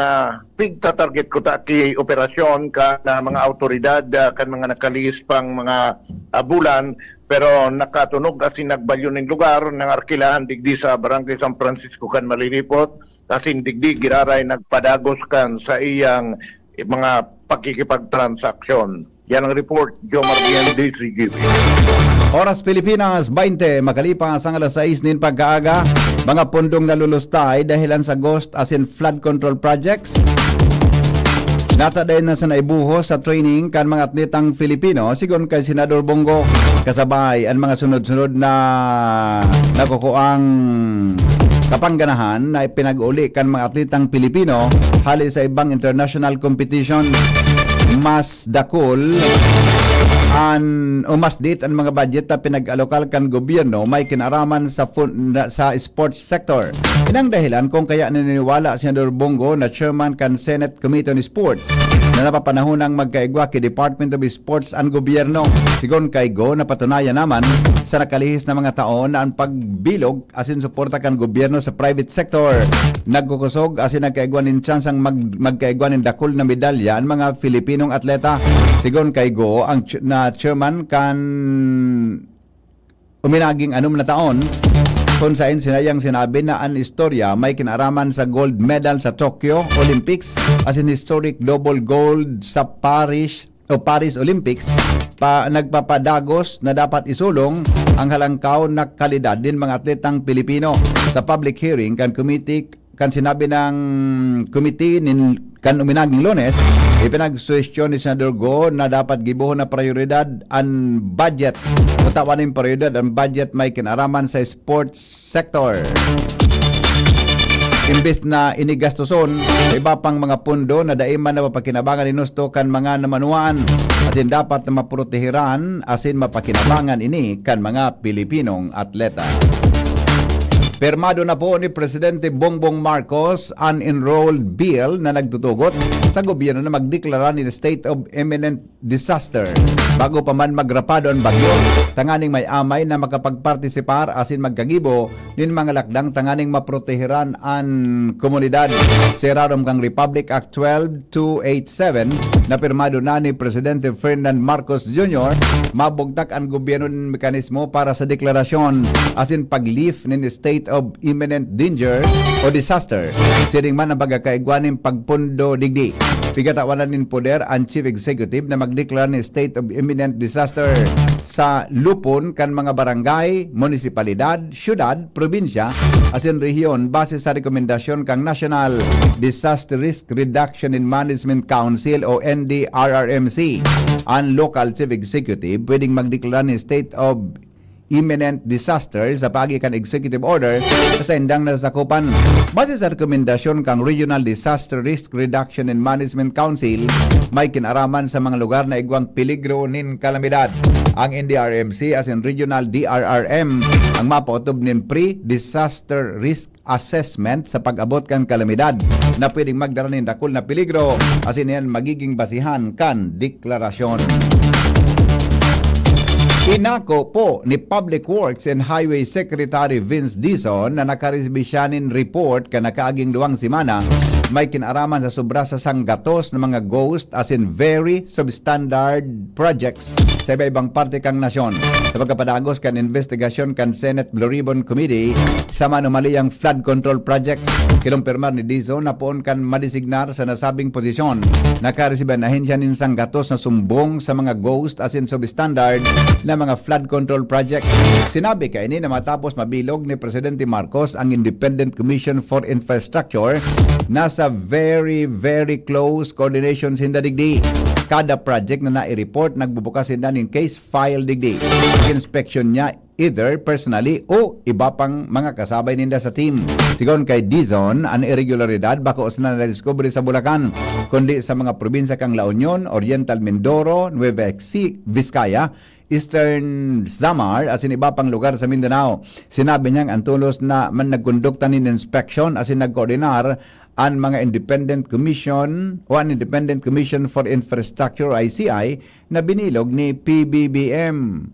pigta-target ko ki operasyon ka na mga autoridad kan mga nakalis pang mga bulan pero nakatunog asin nagbalyo ng lugar ng arkilahan digdi sa barangay San Francisco kan Malilipot asin digdi giraray nagpadagos kan sa iyang mga pagkikipagtransaksyon. Yan ang report, Jomar Bien, DCGB. Oras Pilipinas, 20, makalipas ang alas 6 nin pagkaaga, mga pundong nalulustay dahilan sa ghost as in flood control projects. Natadayon na sa naibuho sa training kan mga atletang Filipino sigon kay Senador Bongo kasabay ang mga sunod-sunod na nakukuang kapangganahan na ipinag-uli kan mga atletang Pilipino hali sa ibang international competition. Mas dakol mas dit ang mga budget na pinag-alokal kan gobyerno may kinaraman sa sports sector. Inang dahilan kung kaya naniniwala si Senador Bongo na chairman kan Senate Committee on Sports na napapanahonang magkaigwa kay Department of Sports ang gobyerno. Sigon kay Go, napatunayan naman sa nakalihis na mga taon na ang pagbilog asin suporta kan gobyerno sa private sector. Nagkukusog asin nagkaigwa nin chance ang magkaigwa nin dakol na medalya ang mga Filipinong atleta. Sigon kay Go, ang chairman kan uminaging 6 na taon kung saan sinayang sinabi na ang istorya may kinaraman sa gold medal sa Tokyo Olympics as in historic double gold sa Paris Olympics nagpapadagos na dapat isulong ang halangkaw na kalidad din mga atletang Pilipino. Sa public hearing kan committee kan sinabi ng committee kan uminaging Lunes, ipinag-suwestyon ni Senador Go na dapat gibuhon na prioridad ang budget. Matawan ng prioridad ang budget may kinaraman sa sports sector. Imbes na inigastuson sa iba pang mga pundo na daiman na mapakinabangan inusto kan mga namanuan asin dapat na maprotehiran asin mapakinabangan ini kan mga Pilipinong atleta. Permado na po ni Presidente Bongbong Marcos an enrolled bill na nagtutugot sa gobyerno na magdeklara ni state of imminent disaster bago pa man magrapado ang bagyo. Tanganing may amay na makapagpartisipar asin magkagibo nin mga lakdang tanganing maprotehiran ang komunidad. Sirarom kang Republic Act 12287 na permado na ni Presidente Ferdinand Marcos Jr. mabugtak ang gobyerno ng mekanismo para sa deklarasyon asin paglift nin state of imminent danger o disaster. Siring man ang pagkakaigwaning pagpundo digdi. Pigatawanan nin poder ang Chief Executive na magdeklara ni state of imminent disaster sa lupon kan mga barangay, munisipalidad, syudad, probinsya, asin rehiyon base sa rekomendasyon kang National Disaster Risk Reduction and Management Council o NDRRMC. Ang local Chief Executive pwedeng magdeklara ni state of imminent disaster sa pagi kan executive order sa indang nasakupan. Base sa rekomendasyon kang Regional Disaster Risk Reduction and Management Council, may kinaraman sa mga lugar na igwang peligro nin kalamidad. Ang NDRMC as in Regional DRRM ang mapotob nin pre-disaster risk assessment sa pag-abot kan kalamidad na pwedeng magdara nin dakol na peligro as in yan magiging basihan kan deklarasyon. Inako po ni Public Works and Highway Secretary Vince Dizon na nakaresibisyanin report ka nakaaging 2 semana may kinaraman sa sobra sa sanggatos ng mga ghost as in very substandard projects sa iba-ibang parte kang nasyon. Sa pagkapadagos kan investigasyon kan Senate Blue Ribbon Committee sa manumaliyang flood control projects, kinumpirmar ni Dizon na poon kan madisignar sa nasabing posisyon. Nakaresibanahin siya nin sanggatos na sumbong sa mga ghost as in substandard na mga flood control projects. Sinabi kay ini na matapos mabilog ni Presidente Marcos ang Independent Commission for Infrastructure nasa very close coordination sinda digdi. Kada project na nai-report nagbubukas sinda ning case file digdi. Inspection niya either personally o iba pang mga kasabay ninda sa team. Sigon kay Dizon, ang irregularidad bako na na-discover sa Bulacan, kundi sa mga probinsya kang La Union, Oriental Mindoro, Nueva Vizcaya, Eastern Samar at iba pang lugar sa Mindanao. Sinabi niyang ang tulos na man nagkondukta nin inspection at nagkoordinar ang mga Independent Commission o ang Independent Commission for Infrastructure ICI na binilog ni PBBM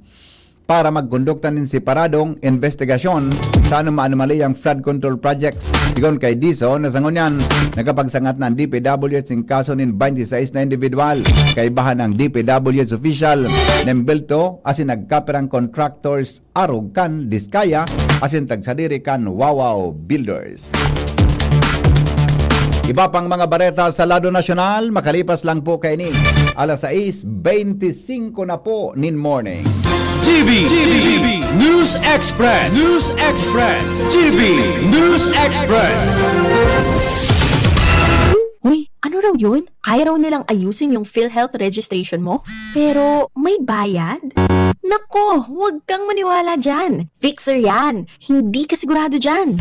para magkondukta ng separadong investigasyon sa anomaliyang flood control projects. Sigon kay Dizon, nasangon yan, nagkapagsangat ng DPWH ng kaso ng 26 na individual. Kaibahan ng DPWH official ng Belto asin nagkaperang contractors Arog kan Diskaya asin tagsadiri kan Wawaw Builders. Iba pang mga bareta sa lado nasyonal, makalipas lang po kay ni alas 6:25 na po nin morning. GB News Express. GB News Express. Uy, ano raw yun? Kaya raw nilang ayusin yung PhilHealth registration mo? Pero may bayad? Nako, huwag kang maniwala dyan. Fixer yan. Hindi ka sigurado dyan.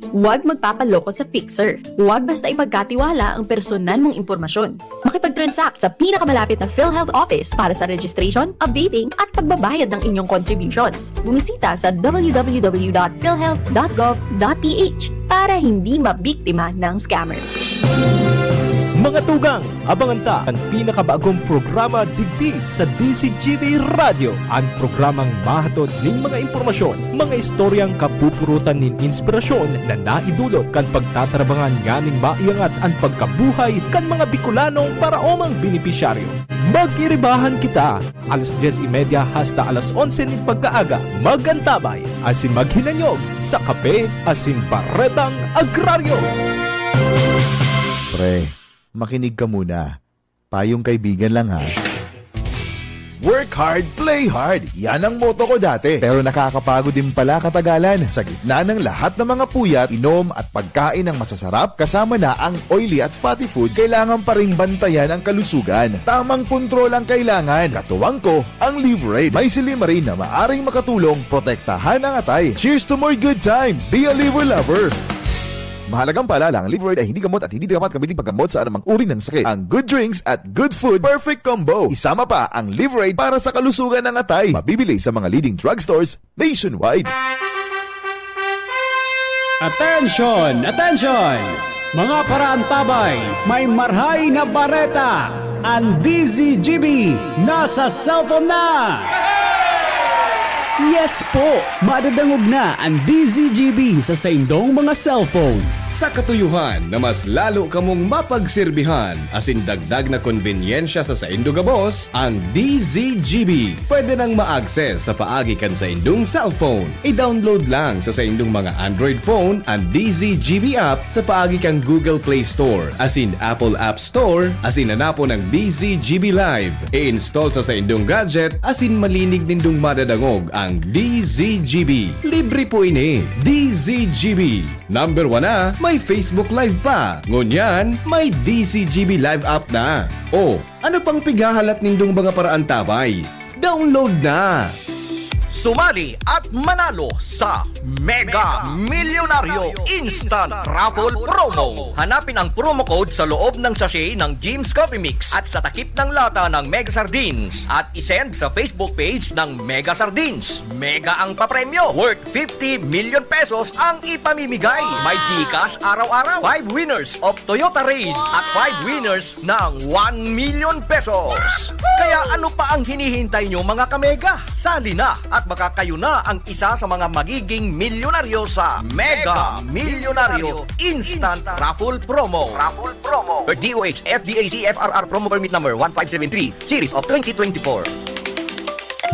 Huwag magpapaloko sa Fixer. Huwag basta ipagkatiwala ang personal mong impormasyon. Makipag-transact sa pinakamalapit na PhilHealth office para sa registration, updating at pagbabayad ng inyong contributions. Bumisita sa www.philhealth.gov.ph para hindi mabiktima ng scammer. Mga tugang, abangan ta ang pinakabagong programa digdi sa DCGB Radio. Ang programang mahatod ng mga impormasyon, mga istoryang kapupurutan nin inspirasyon na naidulot kan pagtatrabangan nganing maiangat ang pagkabuhay kan mga Bicolanong paraomang benepisyaryo. Mag-iribahan kita, alas 10:30 hasta alas 11 nin pagkaaga. Magantabay, asin maghinanyog sa kape, asin paretang agraryo. Pre, makinig ka muna. Payong kaibigan lang ha. Work hard, play hard. Yan ang motto ko dati. Pero nakakapagod din pala katagalan. Sa gitna ng lahat ng mga puyat, inom at pagkain ng masasarap, kasama na ang oily at fatty foods, kailangan pa ring bantayan ang kalusugan. Tamang kontrol ang kailangan. Katuwang ko, ang Liverade. May Silimarin na maaring makatulong protektahan ang atay. Cheers to more good times. Be a liver lover. Mahalagang paalala, ang Liverade ay hindi gamot at hindi dapat gamitin paggamot sa anumang uri ng sakit. Ang good drinks at good food, perfect combo. Isama pa ang Liverade para sa kalusugan ng atay. Mabibili sa mga leading drugstores nationwide. Attention! Attention! Mga paraantabay, may marhay na bareta. Ang DZGB nasa cellphone na! Yes po! Madadangog na ang DZGB sa saindong mga cellphone. Sa katuyuhan na mas lalo kamong mapagsilbihan, asin dagdag na konbinyensya sa saindo gabos, ang DZGB. Pwede nang ma-access sa paagi kan sa indong cellphone. I-download lang sa saindong mga Android phone ang DZGB app sa paagi kan Google Play Store, asin Apple App Store, asin hanapo ng DZGB Live. I-install sa saindong gadget, asin malinig nindong madadangog ang DZGB. Libre po ini. DZGB. Number 1 na, may Facebook Live pa. Ngunyan, may DZGB Live app na. O, ano pang pigahalat nindong mga paraantabay? Download na! Sumali at manalo sa Mega Milyonaryo Instant Raffle Promo. Hanapin ang promo code sa loob ng sachet ng Jim's Coffee Mix at sa takip ng lata ng Mega Sardines at isend sa Facebook page ng Mega Sardines. Mega ang papremyo, worth 50 million pesos ang ipamimigay. May Gcash araw-araw, 5 winners of Toyota Race at 5 winners ng 1 million pesos. Kaya ano pa ang hinihintay nyo mga kamega? Sali na at baka kayo na ang isa sa mga magiging milyonaryo sa Mega Milyonaryo Instant Raffle Promo. Per DOH FDAC FRR Promo Permit Number 1573 Series of 2024.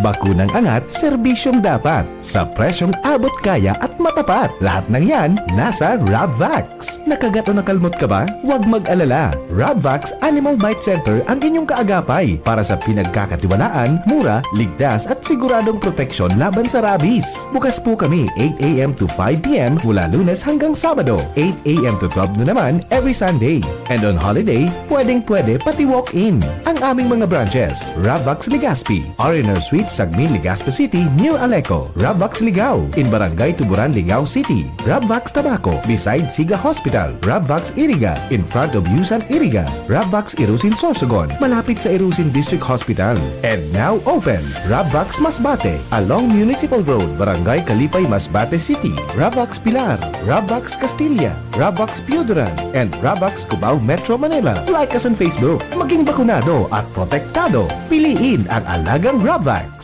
Bakunang angat, serbisyong dapat. Sa presyong abot kaya at matapat. Lahat ng yan, nasa Rabvax. Nakagat o nakalmot ka ba? Huwag mag-alala. Rabvax Animal Bite Center ang inyong kaagapay para sa pinagkakatiwalaan, mura, ligtas at siguradong proteksyon laban sa rabies. Bukas po kami 8 a.m. to 5 p.m. mula Lunes hanggang Sabado. 8 a.m. to 12 na naman every Sunday. And on holiday, pwedeng-pwede pati walk-in. Ang aming mga branches, Rabvax Legazpi, R&R Suite Sagmin, Legazpi City, near Aleco. Rabvax Ligao, in Barangay Tuburan, Ligao City. Rabvax Tabaco, beside Siga Hospital. Rabvax Iriga, in front of Yusan Iriga. Rabvax Irusin Sorsogon, malapit sa Irusin District Hospital. And now open, Rabvax Masbate, along Municipal Road, Barangay Kalipay, Masbate City. Rabvax Pilar, Rabvax Castilla, Rabvax Piuduran, and Rabvax Cubao Metro Manila. Like us on Facebook, maging bakunado at protektado. Piliin ang alagang Rabvax.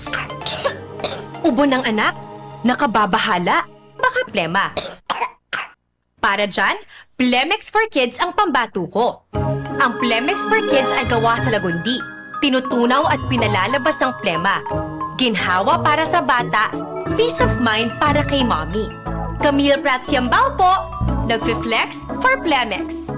Ubo ng anak, nakababahala, baka plema. Para dyan, Plemex for Kids ang pambato ko. Ang Plemex for Kids ay gawa sa lagundi. Tinutunaw at pinalalabas ang plema. Ginhawa para sa bata, peace of mind para kay mommy. Camille Prats Yambao po, nagfi-flex for Plemex.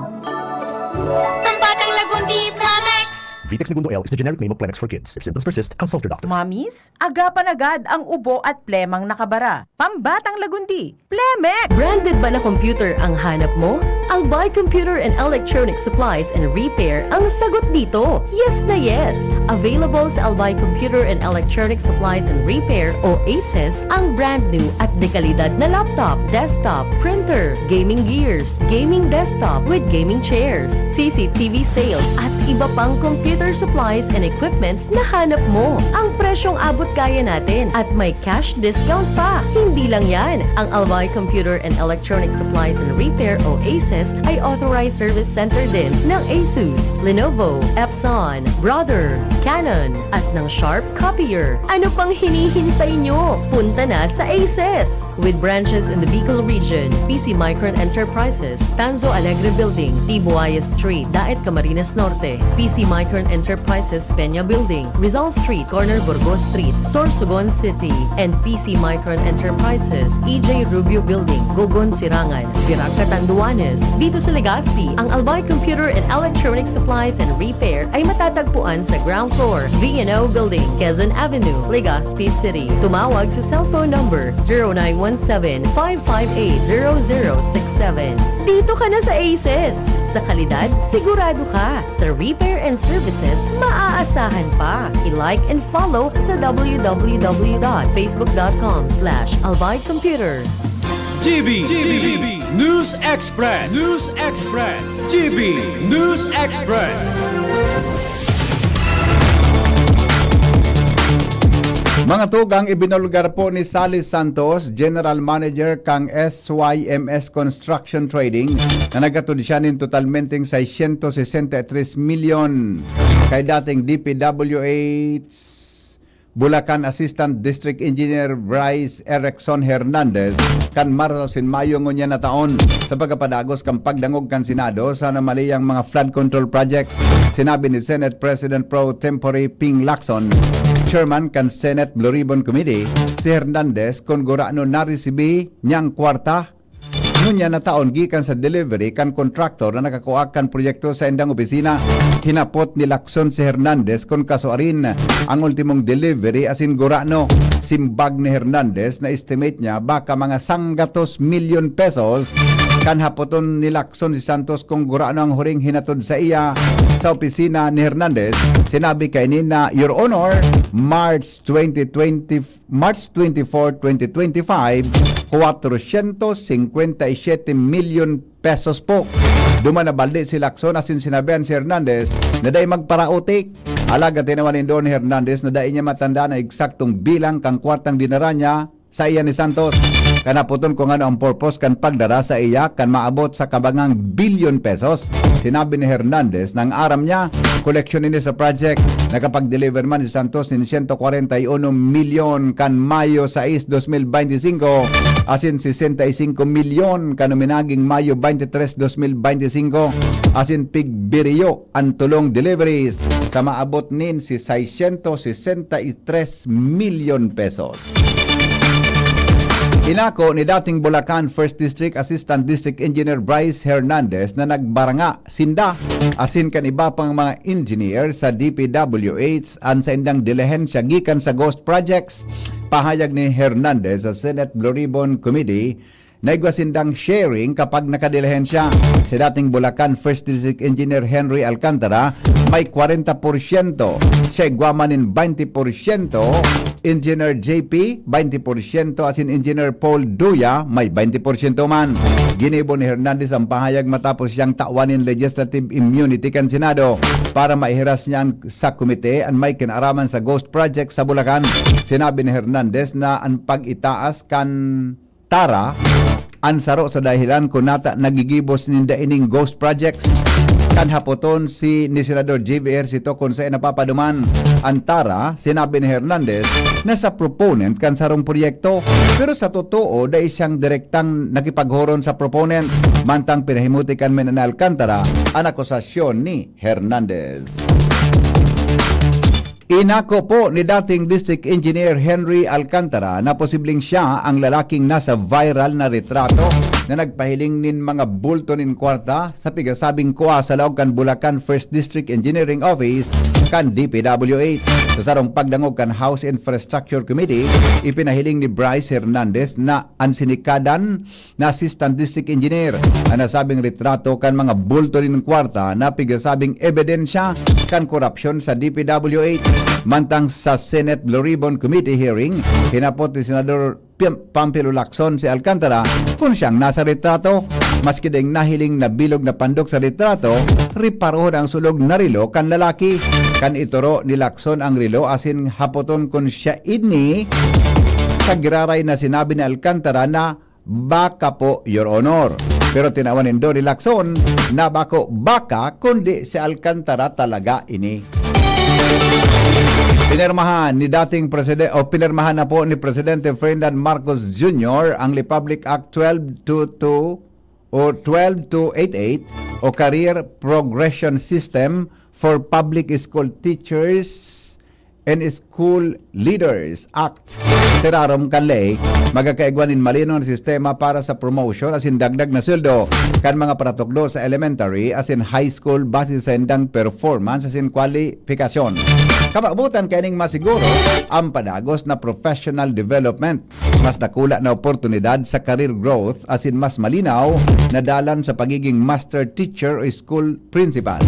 Ang batang lagundi, Plemex. Vitex Segundo L is the generic name of Plemex for kids. If symptoms persist, consult your doctor. Mamis, agapan agad ang ubo at plemang nakabara. Pambatang lagundi, Plemex! Branded ba na computer ang hanap mo? Albay Computer and Electronic Supplies and Repair ang sagot dito. Yes na yes! Available sa Albay Computer and Electronic Supplies and Repair o ACES ang brand new at dekalidad na laptop, desktop, printer, gaming gears, gaming desktop with gaming chairs, CCTV sales at iba pang computer supplies and equipments na hanap mo. Ang presyong abot kaya natin at may cash discount pa. Hindi lang yan. Ang Albay Computer and Electronic Supplies and Repair o ACES ay authorized service center din ng ASUS, Lenovo, Epson, Brother, Canon at ng Sharp Copier. Ano pang hinihintay nyo? Punta na sa ACES! With branches in the Bicol region, PC Micron Enterprises, Tanzo Alegre Building, Tibuaya Street, Daet Camarines Norte, PC Micron Enterprises, Peña Building, Rizal Street, Corner Burgos Street, Sorsogon City, and PC Micron Enterprises, EJ Rubio Building, Gogon Sirangan, Virac Catanduanes. Dito sa Legazpi, ang Albay Computer and Electronic Supplies and Repair ay matatagpuan sa ground floor, V&O Building, Quezon Avenue, Legazpi City. Tumawag sa cellphone number 0917-558-0067. Dito ka na sa ACES. Sa kalidad, sigurado ka. Sa repair and services, maaasahan pa. I-like and follow sa www.facebook.com/albaycomputer. GB News Express. GB News Express. Mga tugang ibinulgar po ni Sally Santos, General Manager kang SYMS Construction Trading, na nagkatud siya ng totalmenteng 663 milyon kay dating DPWH Bulacan Assistant District Engineer Bryce Erickson Hernandez kan Marso sin Mayo ngunya na taon sa pagkapadagos kang pagdangog kan Senado sa namaliyang mga flood control projects. Sinabi ni Senate President Pro Tempore Ping Lacson, Chairman kan Senate Blue Ribbon Committee, si Hernandez kung gurano narisibi niyang kwarta nunya na taon gikan sa delivery kan kontraktor na nakakuha kan proyekto sa indang opisina. Hinapot ni Lacson si Hernandez kung kasuarin ang ultimong delivery asin gurano. Simbag ni Hernandez na estimate niya baka mga 100 million pesos kan hapoton ni Lacson si Santos kung gurano ang huring hinatod sa iya sa opisina ni Hernandez. Sinabi kay nina, Your Honor, March 24, 2025, 457 million pesos po. Duman na balde si Lacson asin sinabihan si Hernandez na dahi magparautik. Alaga tinawan ni Don Hernandez na dahi niya matanda na eksaktong bilang kang kwartang dinara niya sa iya ni Santos. Kanaputon kung ano ang purpose kan pagdara sa iya kan maabot sa kabangang bilyon pesos. Sinabi ni Hernandez nang aram niya koleksyon ini sa project. Nakapag-deliver man si Santos ng 141 milyon kan Mayo 6, 2025 asin 65 milyon kan minaging Mayo 23, 2025 asin pigbiriyo ang tulong deliveries sa maabot nin si 663 milyon pesos. Inako ni dating Bulacan 1st District Assistant District Engineer Bryce Hernandez na nagbaranga sinda asin kan iba pang mga engineer sa DPWH an sa indang dilihensya gikan sa ghost projects. Pahayag ni Hernandez sa Senate Blue Ribbon Committee na igwasindang sharing kapag nakadilihensya. Si dating Bulacan 1st District Engineer Henry Alcantara may 40%, siya igwamanin 20%, Engineer JP 20%, asin Engineer Paul Duya may 20% man. Ginibo ni Hernandez ang pahayag matapos siyang tawanin legislative immunity kan Senado para maihiras niya sa komite ang may kinaraman sa ghost project sa Bulacan. Sinabi ni Hernandez na ang pag-itaas kan Tara ang saro sa dahilan kung nata nagigibos ninda ining ghost projects. Kan hapoton ni Senador JVR Sito kung saan napapaduman ang Tara. Sinabi ni Hernandez na sa proponent kan sarong proyekto, pero sa totoo dahil siyang direktang nakipaghoron sa proponent mantang pinahimutikan men na Alcantara ang akusasyon ni Hernandez. Inako po ni dating District Engineer Henry Alcantara na posibleng siya ang lalaking nasa viral na retrato na nagpahiling nin mga bulto nin kwarta sa pigasabing kuha sa laog kan Bulacan 1st District Engineering Office kan DPWH. Sa sarong pagdangog kan House Infrastructure Committee, ipinahiling ni Bryce Hernandez na ansinikadan na Assistant District Engineer ang nasabing retrato kan mga bulto nin kwarta na pigasabing ebidensya kan korupsyon sa DPWH. Mantang sa Senate Blue Ribbon Committee hearing, hinapot ni Senador Pampilo Lacson si Alcantara kung siyang nasa retrato. Maski ding nahiling na bilog na pandok sa retrato, riparohon ang sulog na rilo kan lalaki. Kan ituro ni Lacson ang rilo asin hapoton kung siya ini sa giraray na sinabi ni Alcantara na baka po, Your Honor. Pero tinawanin do ni Lacson na baka kundi si Alcantara talaga ini. Pinirmahan ni dating presidente o pinirmahan na po ni Presidente Ferdinand Marcos Jr. ang Republic Act 12288 o Career Progression System for Public School Teachers and School Leaders Act. Sirarom kanlay, magkakaigwanin malino ng sistema para sa promotion asin dagdag na sweldo kan mga paratokdo sa elementary asin high school base sa indang performance asin kwalifikasyon. Kapabutan kaning masiguro ang padagos na professional development, mas nakula na oportunidad sa career growth asin mas malinaw na dalan sa pagiging master teacher o school principal.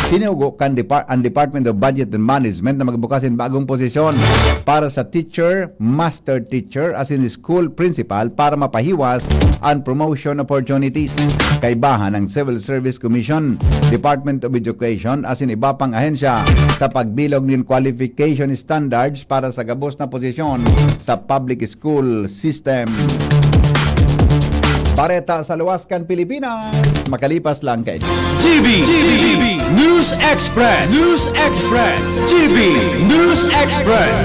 Sinugo kan ang Department of Budget and Management na magbukasin bagong posisyon para sa teacher, master teacher asin school principal para mapahiwas ang promotion opportunities. Kaibahan ng Civil Service Commission, Department of Education asin iba pang ahensya sa pagbilog ng qualification standards para sa gabos na posisyon sa public school system. Bareta sa Luwaskan, Pilipinas. Makalipas lang kay GB News Express. GB News Express.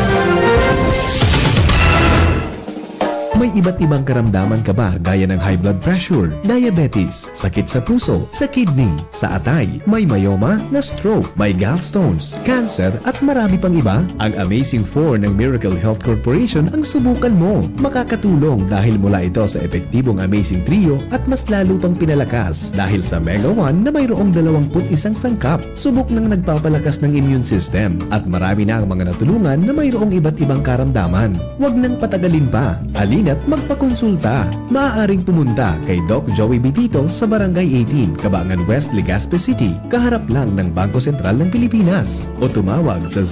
May iba't ibang karamdaman ka ba gaya ng high blood pressure, diabetes, sakit sa puso, sa kidney, sa atay, may myoma, na stroke, may gallstones, cancer at marami pang iba? Ang Amazing 4 ng Miracle Health Corporation ang subukan mo. Makakatulong dahil mula ito sa epektibong Amazing Trio at mas lalo pang pinalakas dahil sa Mega 1 na mayroong 21 sangkap. Subok ng nagpapalakas ng immune system at marami na ang mga natulungan na mayroong iba't ibang karamdaman. Huwag nang patagalin pa. At magpakonsulta. Maaaring pumunta kay Doc Joey Bitito sa Barangay 18, Cabangan West, Legazpi City, kaharap lang ng Bangko Sentral ng Pilipinas. O tumawag sa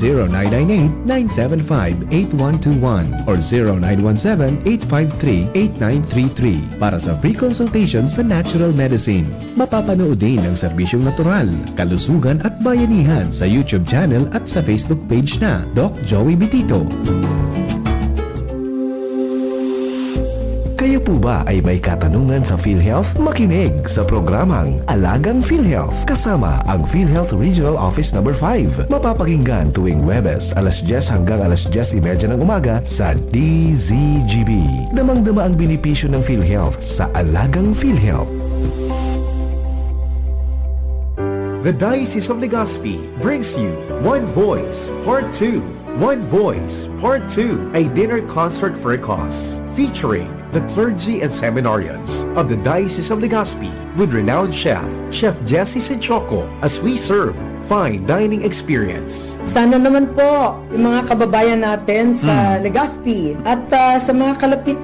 0998-975-8121 or 0917-853-8933 para sa free consultation sa natural medicine. Mapapanood din ang serbisyong natural, kalusugan at bayanihan sa YouTube channel at sa Facebook page na Doc Joey Bitito. Kayo po ba ay may katanungan sa PhilHealth? Makinig sa programang Alagang PhilHealth kasama ang PhilHealth Regional Office No. 5. Mapapakinggan tuwing Huwebes alas 10 hanggang alas 10:30 ng umaga sa DZGB. Damang-dama ang benepisyo ng PhilHealth sa Alagang PhilHealth. The Diocese of Legazpi brings you One Voice Part 2. One Voice Part 2, a dinner concert for a cause, featuring the clergy and seminarians of the Diocese of Legazpi with renowned Chef Jesse Senchoco, as we serve fine dining experience. Sana naman po yung mga kababayan natin sa Legazpi at sa mga kalapit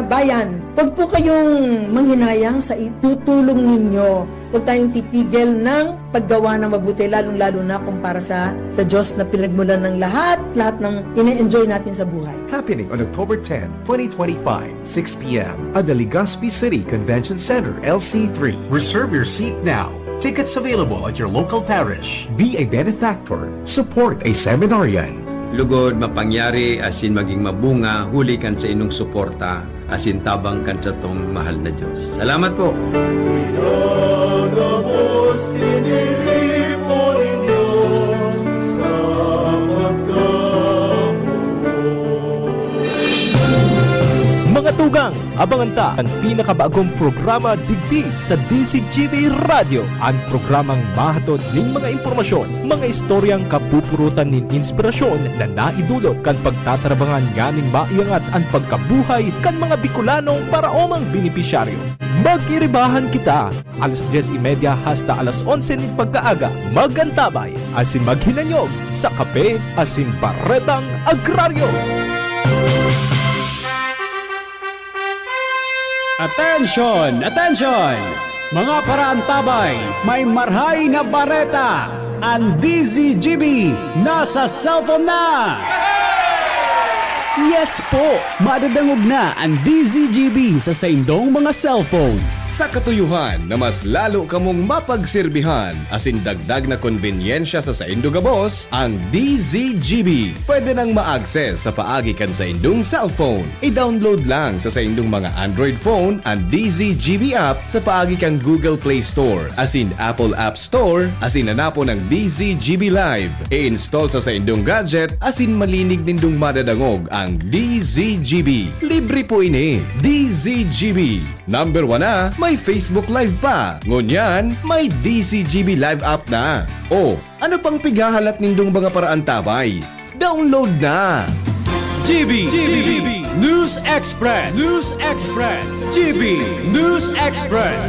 bayan, huwag po kayong manghinayang sa itutulong ninyo. Huwag tayong titigil ng paggawa ng mabuti, lalong-lalo na kung para sa Diyos na pinagmulan ng lahat ng ine-enjoy natin sa buhay. Happening on October 10, 2025, 6 p.m. at the Legazpi City Convention Center, LC3. Reserve your seat now. Tickets available at your local parish. Be a benefactor. Support a seminarian. Lugod mapangyari asin maging mabunga, huli kan sa inong suporta asin tabang kan sa tong mahal na Diyos. Salamat po. Mga tugang, abangan ta ang pinakabagong programa digdi sa DZGB Radio. Ang programang mahatod ning mga impormasyon, mga istoryang kapupurutan nin inspirasyon na naidulot kan pagtatrabangan nganing maiangat ang pagkabuhay kan mga Bicolanong paraomang benepisyaryo. Magkiribahan kita. Alas 10:30 hasta alas 11 ng pagkaaga. Magantabay asin maghinanyog sa kape asin baretang agraryo. Attention! Attention! Mga paraantabay, may marhay na bareta! Ang DZGB nasa cellphone na! Yes po! Madadangog na ang DZGB sa saindong mga cellphone. Sa katuyuhan na mas lalo kamong mapagserbihan asin dagdag na konbinyensya sa saindo gabos, ang DZGB pwede nang ma-access sa paagi kan sa indong cellphone. I-download lang sa saindong mga Android phone ang DZGB app sa paagi kang Google Play Store asin Apple App Store asin hanapo ng DZGB Live. I-install sa saindong gadget asin malinig nindong madadangog ang DZGB. Libre po ini. DZGB. Number 1 na, may Facebook Live pa. Ngunyan, may DZGB Live app na. O, ano pang pighahalat nindong mga paraan tabay? Download na! GB News Express GB News Express.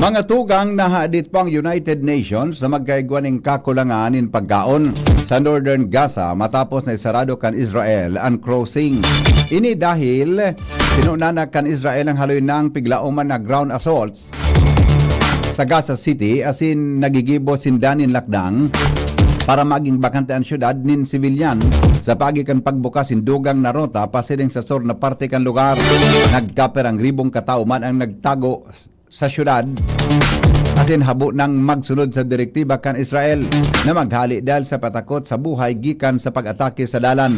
Mga tugang nahadit pang United Nations na magkaigwan ng kakulangan in pagkaon sa Northern Gaza matapos na isarado kan Israel ang crossing. Ini dahil pinunana kan Israel ang haloy ng piglauman na ground assault sa Gaza City asin nagigibo sindanin lakdang para maging bakante ang syudad nin sibilyan sa pagikan pagbukas indugang na rota pasiling sa sur na parte kan lugar. Nagkaper ang ribong katao man ang nagtago sa syudad asin habo nang magsunod sa direktiba kan Israel na maghali dahil sa patakot sa buhay gikan sa pag-atake sa dalan.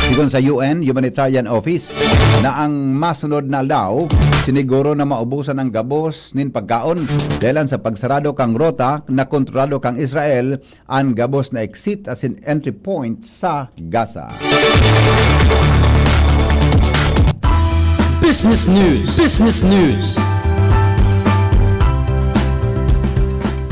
Sigon sa UN Humanitarian Office na ang masunod na daw siniguro na maubusan ang gabos nin pagkaon dahil sa pagsarado kang rota na kontrolado kang Israel ang gabos na exit asin entry point sa Gaza. Business News.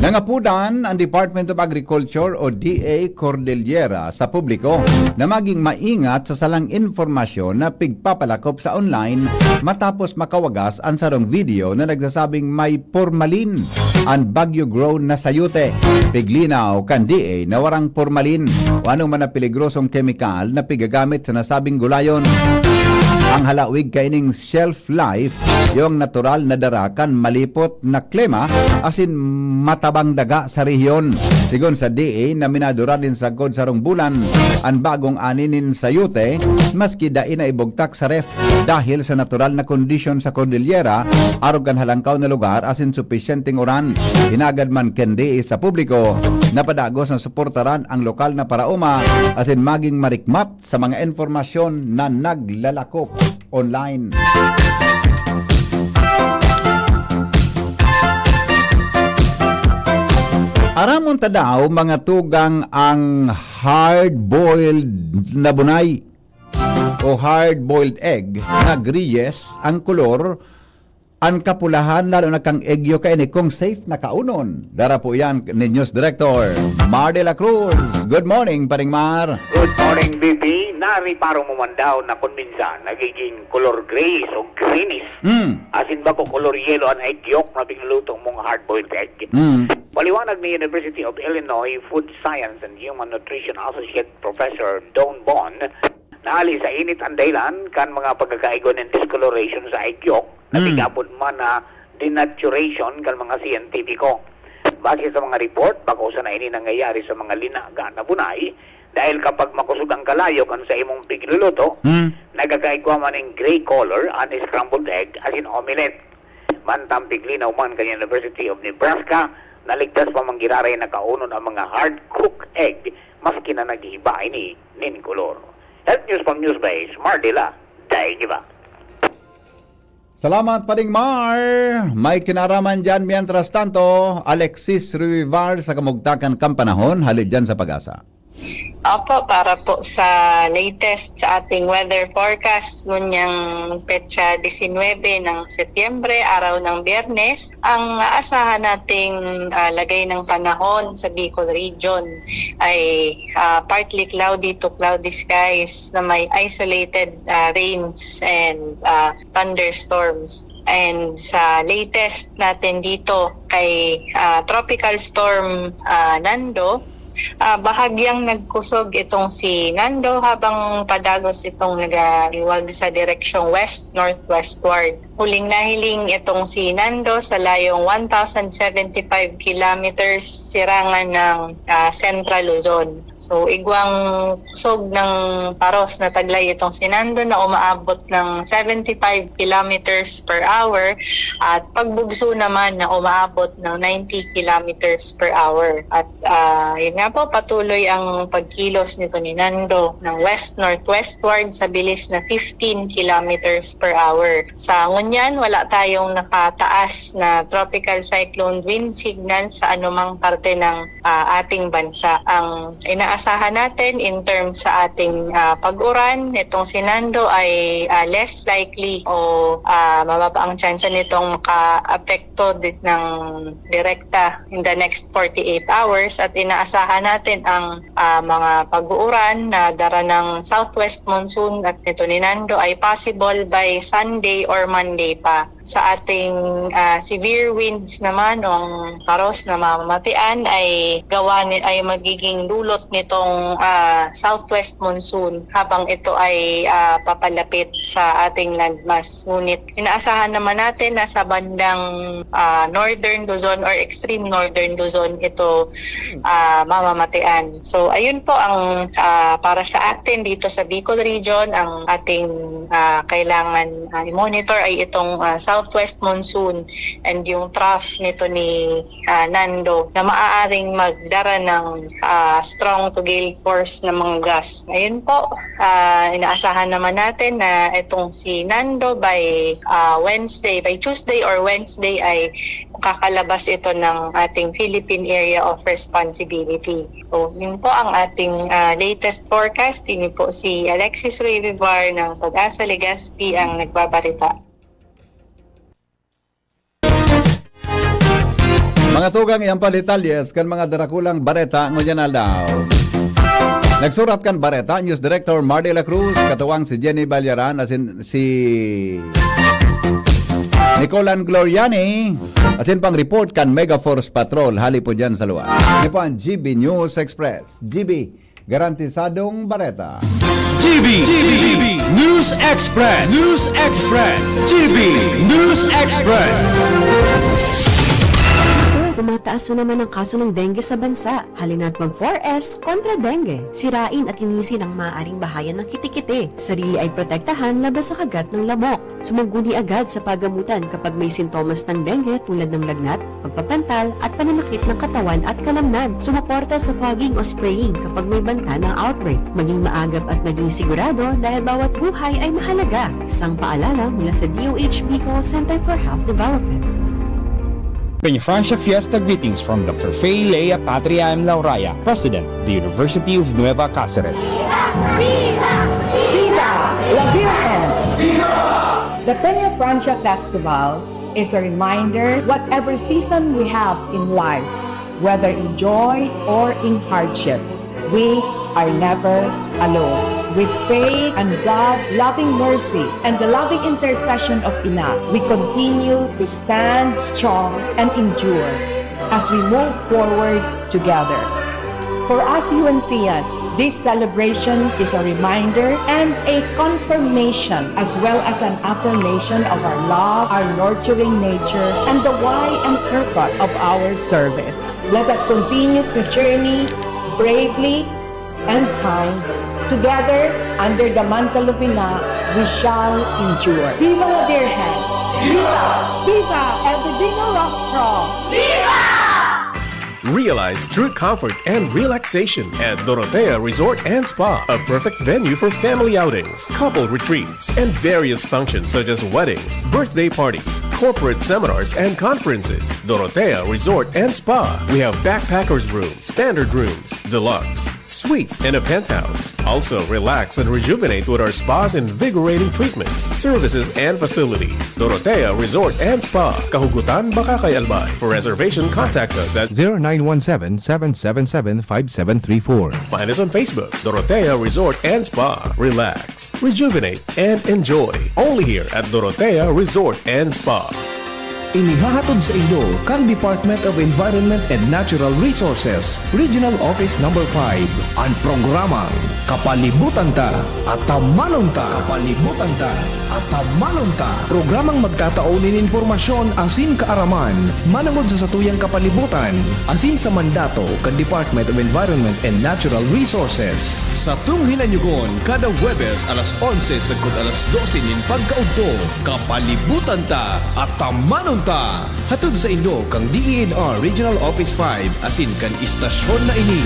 Nangapudan ang Department of Agriculture o DA Cordillera sa publiko na maging maingat sa salang informasyon na pigpapalakop sa online matapos makawagas ang sarong video na nagsasabing may formalin ang bagyo grown na sayute. Piglinaw kan DA na warang formalin o anong man na peligrosong kemikal na pigagamit sa nasabing gulayon. Ang halawig kaining shelf life, yung natural na darakan malipot na klima asin matabang daga sa rehiyon. Sigon sa DA na minadura din sa god sarong bulan ang bagong aninin sa yute maski dai na ibugtak sa ref dahil sa natural na kondisyon sa Cordillera arog kan halangkaw na lugar asin supisyenteng uran. Hinagad man ken DA sa publiko napadagos na suportaran ang lokal na parauma asin maging marikmat sa mga informasyon na naglalakop online. Aramon ta daw mga tugang ang hard-boiled na bunay o hard-boiled egg na griyes ang kolor ang kapulahan lalo na kang egyo kay ni kung safe na kaunon. Dara po yan ni News Director Mar de la Cruz. Good morning, Paring Mar. Good morning, BP. Nariparo mo man daw na kung minsan nagiging color grayish o greenish. Asin ba ko color yellow ang egg yolk na pinulutong mong hard-boiled egg? Paliwanag ni University of Illinois Food Science and Human Nutrition Associate Professor Don Bon na ali sa init ang dahilan kan mga pagkakaigon ng discoloration sa egg yolk na bigabot man na denaturation kan mga siyentipiko. Base sa mga report, bako sa na ini nangyayari sa mga linaga na bunay dahil kapag makusog ang kalayo kan sa imong pigluluto, nagkakaigwa man ng gray color and scrambled egg as in omelette. Mantang piglinaw man kan University of Nebraska, naligtas pa manggiraray na kaunon ang mga hard-cooked egg maski na nag-iiba ini nin color. Health News from Newsbase, Mardila, dahil iba. Salamat, Paring Mar. May kinaraman dyan mientras tanto, Alexis Rivar sa kamugtakan kampanahon, halid dyan sa Pag-asa. Opo, para po sa latest sa ating weather forecast ngunyang petsa 19 ng Setyembre, araw ng Biyernes, ang aasahan nating lagay ng panahon sa Bicol region ay partly cloudy to cloudy skies na may isolated rains and thunderstorms. And sa latest natin dito kay Tropical Storm Nando, bahagyang nagkusog itong si Nando habang padagos itong nagaliwag sa direksyong west-northwestward. Huling nahiling itong si Nando sa layong 1,075 kilometers sirangan ng Central Luzon. So igwang kusog ng paros na taglay itong si Nando na umaabot ng 75 kilometers per hour at pagbugso naman na umaabot ng 90 kilometers per hour. At yun nga po, patuloy ang pagkilos nito ni Nando ng west-northwestward sa bilis na 15 kilometers per hour. Sa ngunyan, wala tayong nakataas na tropical cyclone wind signal sa anumang parte ng ating bansa. Ang inaasahan natin in terms sa ating pag-uran, itong si Nando ay less likely o mababa ang chance nitong maka-apekto ng direkta in the next 48 hours at inaasahan natin ang mga pag-uuran na dara ng southwest monsoon at nito ni Nando ay possible by Sunday or Monday pa. Sa ating severe winds naman o ang paros na mamamatian ay magiging dulot nitong southwest monsoon habang ito ay papalapit sa ating landmass. Ngunit inaasahan naman natin na sa bandang northern Luzon or extreme northern Luzon ito mamamatian. So ayun po ang para sa atin dito sa Bicol region, ang ating kailangan i-monitor ay itong southwest monsoon and yung trough nito ni Nando na maaaring magdara ng strong to gale force na mga gas. Ayun po, inaasahan naman natin na itong si Nando by Tuesday or Wednesday ay kakalabas ito ng ating Philippine Area of Responsibility. So, yun po ang ating latest forecast. Yun po si Alexis Ruivivar ng Pag-asa Legazpi ang nagbabalita. Mga tugang iyang palitalyes kan mga darakulang bareta ngunyan aldaw. Nagsurat kan bareta News Director Mardy La Cruz, katuwang si Jenny Balyaran, asin si Nicolan Gloriani, asin pang report kan Mega Force Patrol hali po dyan sa luwa. Ini po ang GB News Express. GB, garantisadong bareta. GB News Express. News Express. GB News Express. Tumataas na naman ang kaso ng dengue sa bansa. Halina't mag-4S kontra dengue. Sirain at linisin ang maaaring bahayan ng kitikite. Sarili ay protektahan laban sa kagat ng lamok. Sumaguni agad sa pagamutan kapag may sintomas ng dengue tulad ng lagnat, pagpapantal at pananakit ng katawan at kalamnan. Sumuporta sa fogging o spraying kapag may banta ng outbreak. Maging maagap at maging sigurado dahil bawat buhay ay mahalaga. Isang paalala mula sa DOH Bicol Center for Health Development. Peña Francia Fiesta greetings from Dr. Fay Lea Patria M. Lauraya, President, the University of Nueva Cáceres. Viva la Virgen! The Peña Francia Festival is a reminder whatever season we have in life, whether in joy or in hardship, we are never alone. With faith and God's loving mercy and the loving intercession of Ina, we continue to stand strong and endure as we move forward together. For us UNCian, this celebration is a reminder and a confirmation as well as an affirmation of our love, our nurturing nature, and the why and purpose of our service. Let us continue to journey bravely and kind. Together, under the mantle of Ina, we shall endure. Viva la Virgen! Viva! Viva el Divino Rostro! Viva! Realize true comfort and relaxation at Dorotea Resort and Spa, a perfect venue for family outings, couple retreats, and various functions such as weddings, birthday parties, corporate seminars, and conferences. Dorotea Resort and Spa. We have backpackers rooms, standard rooms, deluxe, suite, and a penthouse. Also, relax and rejuvenate with our spas and invigorating treatments, services, and facilities. Dorotea Resort and Spa, Kahugutan, Bakakay, Albay. For reservation, contact us at 0917-777-5734. Find us on Facebook, Dorotea Resort and Spa. Relax, rejuvenate, and enjoy. Only here at Dorotea Resort and Spa. Inihahatod sa inyo kang Department of Environment and Natural Resources, Regional Office No. 5, ang programang Kapalibutan Ta at Tamanon Ta. Kapalibutan Ta at Tamanon Ta. Programang magtataunin informasyon asin kaaraman, manangod sa satuyang kapalibutan, asin sa mandato kang Department of Environment and Natural Resources. Sa tunghinanyugon, kada Huwebes alas 11 sagkod alas 12 nin pagkaudto, Kapalibutan Ta at Tamanon Ta. Hatod sa inyo kang DENR Regional Office 5 asin kan istasyon na ini.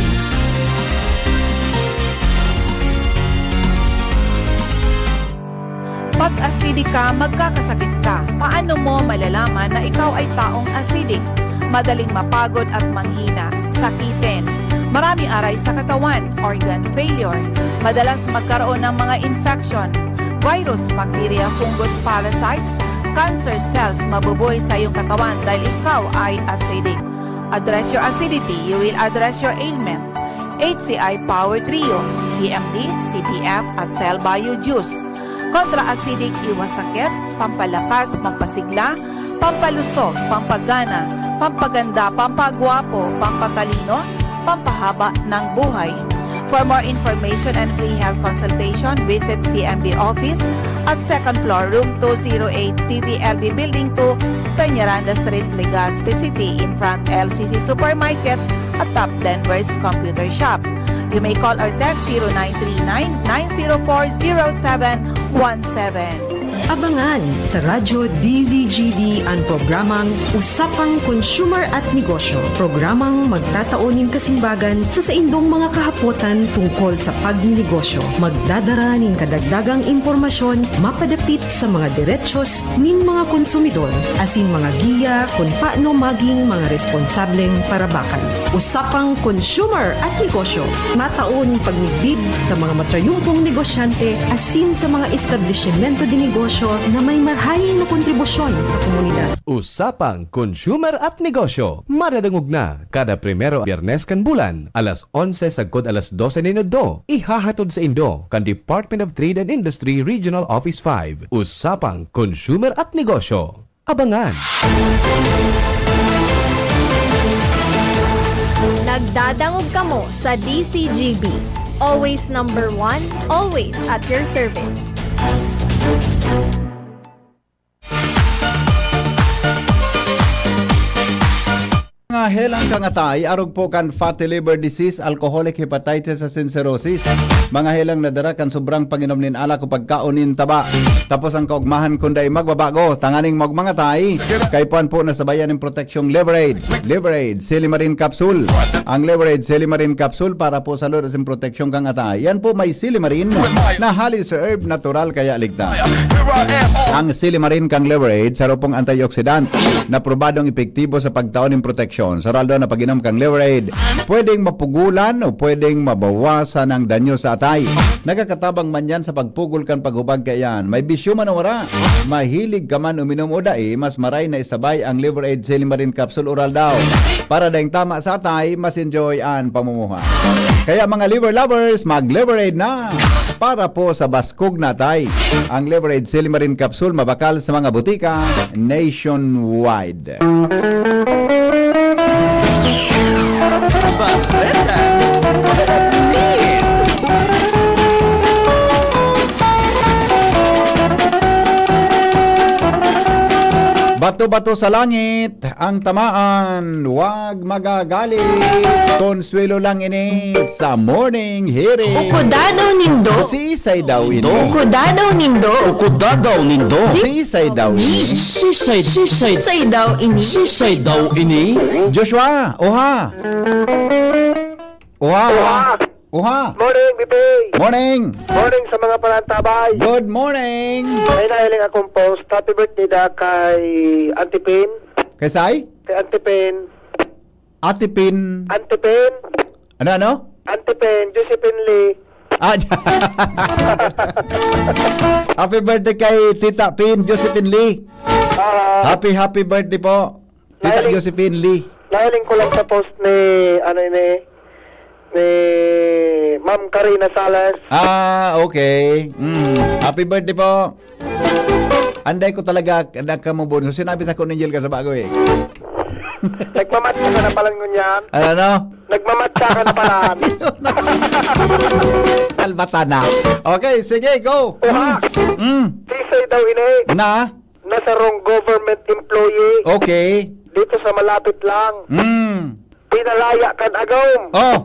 Pag acidic ka, magkakasakit ka. Paano mo malalaman na ikaw ay taong acidic? Madaling mapagod at manghina, sakitin. Maraming aray sa katawan, organ failure. Madalas magkaroon ng mga infection, virus, bacteria, fungus, parasites, cancer cells mabubuhay sa iyong katawan dahil ikaw ay acidic. Address your acidity, you will address your ailment. HCI Power Trio, CMD, CPF at Cell Bio Juice. Kontra-acidic, iwas sakit, pampalakas, pampasigla, pampalusog, pampagana, pampaganda, pampagwapo, pampatalino, pampahaba ng buhay. For more information and free health consultation, visit CMB office at 2nd floor, room 208, PVLB Building 2, Peñaranda Street, Legazpi City, in front LCC Supermarket at Top Denver's Computer Shop. You may call or text 0939-904-0717. Abangan sa Radyo DZGB ang programang Usapang Consumer at Negosyo. Programang magtataunin kasimbagan sa saindong mga kahapotan tungkol sa pagninegosyo. Magdadara ning kadagdagang impormasyon mapadapit sa mga diretsyon nin mga konsumidor asin mga giya kung paano maging mga responsableng parabakan. Usapang Consumer at Negosyo. Mataon pagnigbid sa mga matrayumpong negosyante asin sa mga establishmento de negosyo na may marhayin na kontribusyon sa komunidad. Usapang Consumer at Negosyo. Madadangog na kada primero Biyernes kan bulan, alas 11 sagkod alas 12 minuto. Ihahatod sa Indo kan Department of Trade and Industry Regional Office 5. Usapang Consumer at Negosyo. Abangan! Nagdadangog kamo sa DCGB. Always number 1, always at your service. Mga helang kangatay, arog po kan fatty liver disease, alcoholic hepatitis at cirrhosis. Mga helang nadara kan sobrang panginom nin ala ko pagkaunin taba. Tapos ang kaugmahan kunday magbabago, tanganing magmangatay. Kay puan po nasabayan ng proteksyong Leverage. Leverage Silimarin Capsule. Ang Leverage Silimarin Capsule para po sa lord ng proteksyon kangatay. Yan po may Silimarin na halis herb natural kaya ligtas. Ang Silimarin kang Leverage sa pong antioxidant na probadong epektibo sa pagtaon ng proteksyon. Sa raldo na pag-inom kang Leverade, pwedeng mapugulan o pwedeng mabawasan ang danyo sa atay. Nagkakatabang man yan sa pagpugol kan paghubag kayan. May bisyo man o wala. Mahilig ka man uminom o dae, mas maray na isabay ang Leverade Silimarin Capsule Oral daw. Para dahing tama sa atay, mas enjoy ang pamumuha. Kaya mga liver lovers, mag-Leverade na! Para po sa baskog na atay. Ang Leverade Silimarin Capsule mabakal sa mga butika nationwide. Bato-bato sa langit ang tamaan, huwag magagalit. Konsuelo lang ini sa morning hearing. Ukudadaw nindo. Si Isay daw ini. Ukudadaw nindo. Ukudadaw nindo. Si Isay daw ini. Sisay daw ini. Sisay daw ini. Joshua, oha. Oha. Oha. Morning, Bibi. Morning. Morning sa mga parantabay. Good morning. May nahiling akong post. Happy birthday da kay Auntie Pin. Kay Sai? Kay Auntie Pin. Ate Pin. Auntie Pin. Ano? Antipin, Josephine Lee. Ah, happy birthday kay Tita Pin, Josephine Lee. Happy birthday po, Tita Josephine Lee. Nahiling ko lang sa post ni Ma'am Karina Salas. Ah, okay. Happy birthday po. Anday ko talaga nakamubon. So, sinabi sa kuningil ka sa bago eh. Nagmamatcha ka na palang ngunyan. Ano? Nagmamatcha ka na palang. Salvatana. Okay, sige, go. Oha. Sisay daw ini. Na? Nasa wrong government employee. Okay. Dito sa malapit lang. Pinalaya kan agawm. Oh.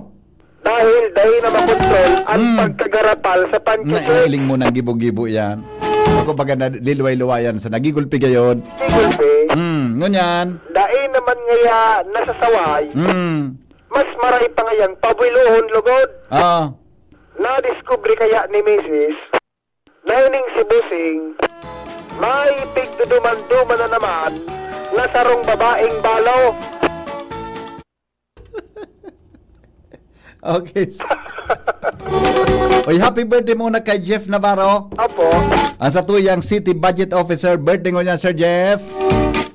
Dahil na makontrol ang pagkagarapal sa panchito. Nailing mo ng gibo-gibo yan. Ako baga na liluway-luwayan sa nagigulpi gayon. Sigulpi. Ngunyan. Dahil naman ngaya nasasaway. Mas maray pa ngayang pabuiluhon lugod. Na-discovery kaya ni Mrs. Naining si Busing. May pigduduman-duman na naman na sarong babaeng balo. Okay. Oy, happy birthday muna kay Jeff Navarro. Opo. Ang satuyang City Budget Officer. Birthday ko niya, Sir Jeff.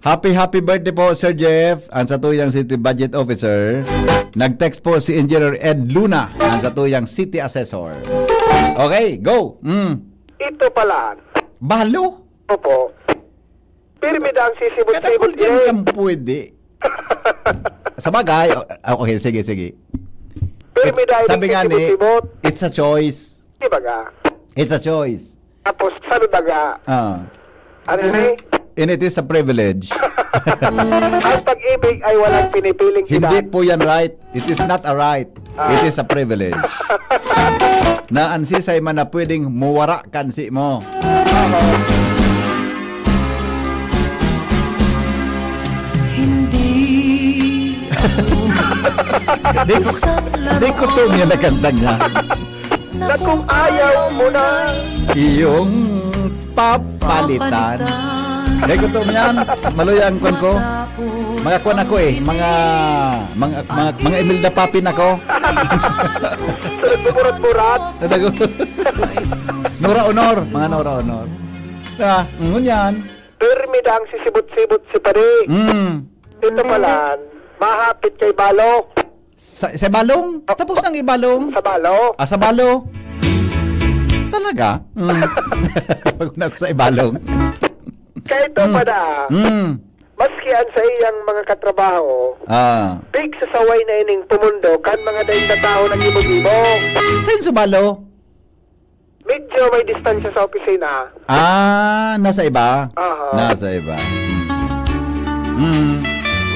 Happy birthday po, Sir Jeff. Ang satuyang City Budget Officer. Nag-text po si Engineer Ed Luna. Ang satuyang City Assessor. Okay, go. Ito pala. Balo? Opo. Pirmida ang sisibot-sibot niya. Kung pwede. Sa bagay. Okay, sige. Sabi nga ni, it's a choice. Di ba ga? It's a choice. Tapos, saan ba ga? Ano ni? And it is a privilege. Ang pag-ibig ay walang pinipiling Hindi po yan right. It is not a right. It is a privilege. Na ansisay man na pwedeng muwara kansi mo. Di ko to niya nakantang niya. Na kung ayaw mo na iyong papalitan. Di ko to niyan. Maluyang kon ko. Mga kon ako eh. Mga Imelda Papin ako. Burat-burat. Nora Honor. Mga Nora Honor. Ngunyan. Pirmida ang sisibot-sibot si Pari. Ito pala, mahapit kay Balo. Sa balong? Tapos ang ibalong? Sa Balo. Sa Balo? Talaga? Pag na ako sa ibalong. Kaya ito pala, maski ang sa iyang mga katrabaho, big sasaway na ining tumundo kan mga daing na tao ng ibo-ibo. Saan sa Balo? Medyo may distansya sa opisina. Nasa iba? Nasa iba.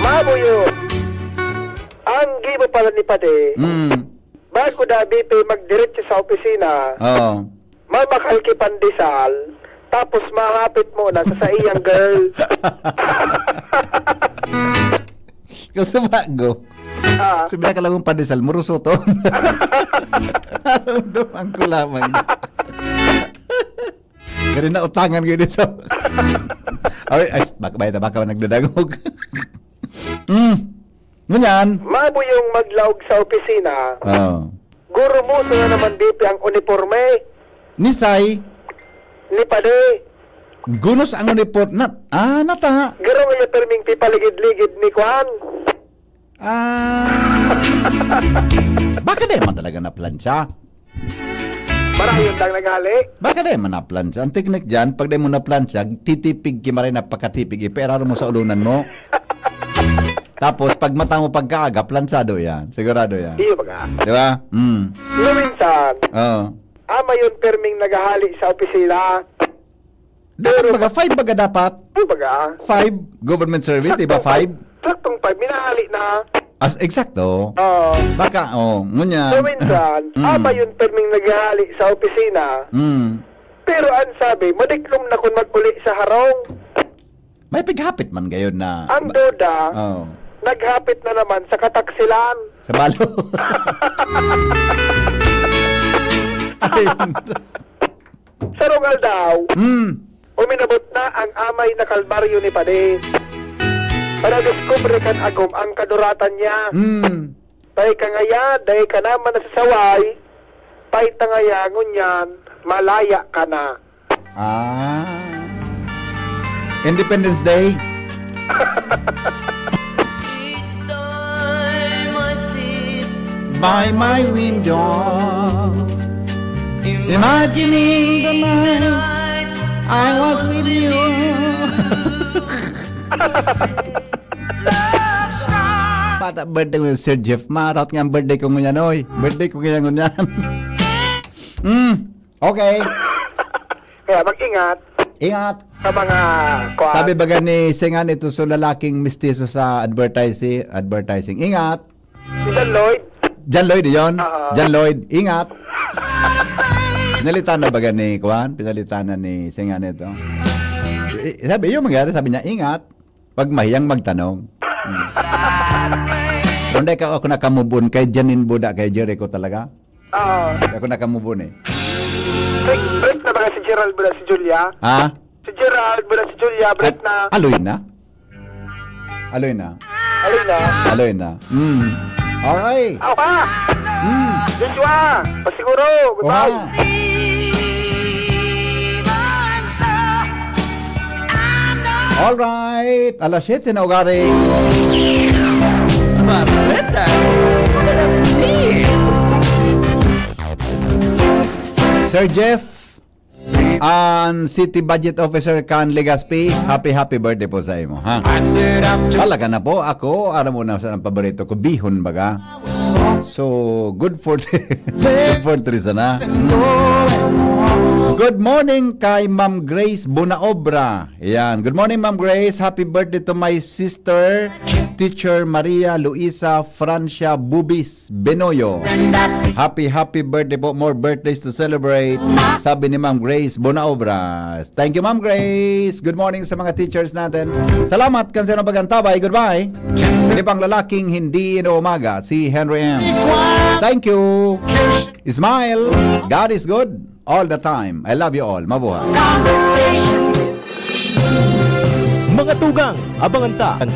Mabuyo. Ang gibo pala ni Pade, bago da BP magdiretso sa opisina, mabakal ki pandesal, tapos mahapit mo na sa iyang girl. Kasi bago. Sabi na ka lang pandesal, muruso to. Naramdaman ko lamang. Ganun na utangan ko dito. Baka nagdadagog. Ngunyan. Mabuyong maglaog sa opisina. Guro mo na naman dipi ang uniforme. Nisay. Ni Pade. Gunos ang uniforme. Nata. Garo nga perming pipaligid-ligid ni Kwan. Baka di man talaga na plansya. Marayon lang nagali. Baka di man na plansya. Ang teknik dyan, pag di mo na plansya, titipig kimaray na pagkatipig. Iperaro mo sa ulunan mo. Tapos, pag mata mo pagkaaga, plansado yan. Sigurado yan. Iyo baga. Di ba? Luminsan. Ama yun perming naghahali sa opisina. Dapat baga, 5 baga dapat. Iyo baga. 5 government service, di ba 5? Saktong 5, minahali na. Eksakto. Baka, ngunya. Luminsan, ama yun perming naghahali sa opisina. Pero ang sabi, madiklom na kung mag-uli sa harong. May pighapit man gayon na. Ang duda, naghapit na naman sa kataksilan. Sa Balo. Sa Rongal daw, uminabot na ang amay na kalbaryo ni Pade. Para discover kan agom ang kaduratan niya. Tay ka ngaya, day ka naman nasasaway, pay tangaya ngunyan, malaya ka na. Independence Day. By my window, imagining the night I was with you. Bata birthday ko Sir Jeff Marat nga ang birthday ko ngayon, oy. Birthday ko ngayon. Okay. Kaya mag-ingat Ingat. sa mga kuwan. Sabi baga ni Singan ito sa lalaking mistiso sa advertising. Ingat. Si John Lloyd. John Lloyd yun. John Lloyd. Ingat. Pinalitan na baga ni Kwan? Pinalitan na ni Singan ito. Sabi, yung mangyari, sabi niya, ingat. Pag mahiyang magtanong. Hindi ka ako nakamubun kay Janine Buda, kay Jericho talaga. Ako nakamubun eh. Break na ba si Gerald ba si Julia? Ha? Si Gerald ba si Julia, break na. Aloy na? Aloy na? Alin na? Aloy na? Okay. Ako pa! Joshua! Pasiguro! Goodbye! Alright, alas 7 na ugari. Sir Jeff and City Budget Officer Can Legaspi, happy birthday po sa imo, ha? Talaga na po ako, alam mo na sa paborito ko, bihon baga. So, good for Teresa na. Good morning kay Ma'am Grace Bunaobra. Yan. Good morning, Ma'am Grace. Happy birthday to my sister, Teacher Maria Luisa Francia Bubis Benoyo. Happy birthday po. More birthdays to celebrate. Sabi ni Ma'am Grace Bunaobra. Thank you, Ma'am Grace. Good morning sa mga teachers natin. Salamat, Kansero Bagantabay. Goodbye. Hindi pang lalaking hindi inuumaga, si Henry M. Thank you. Smile. God is good all the time. I love you all. Mabuhay. Mga tugang, abangan ta ang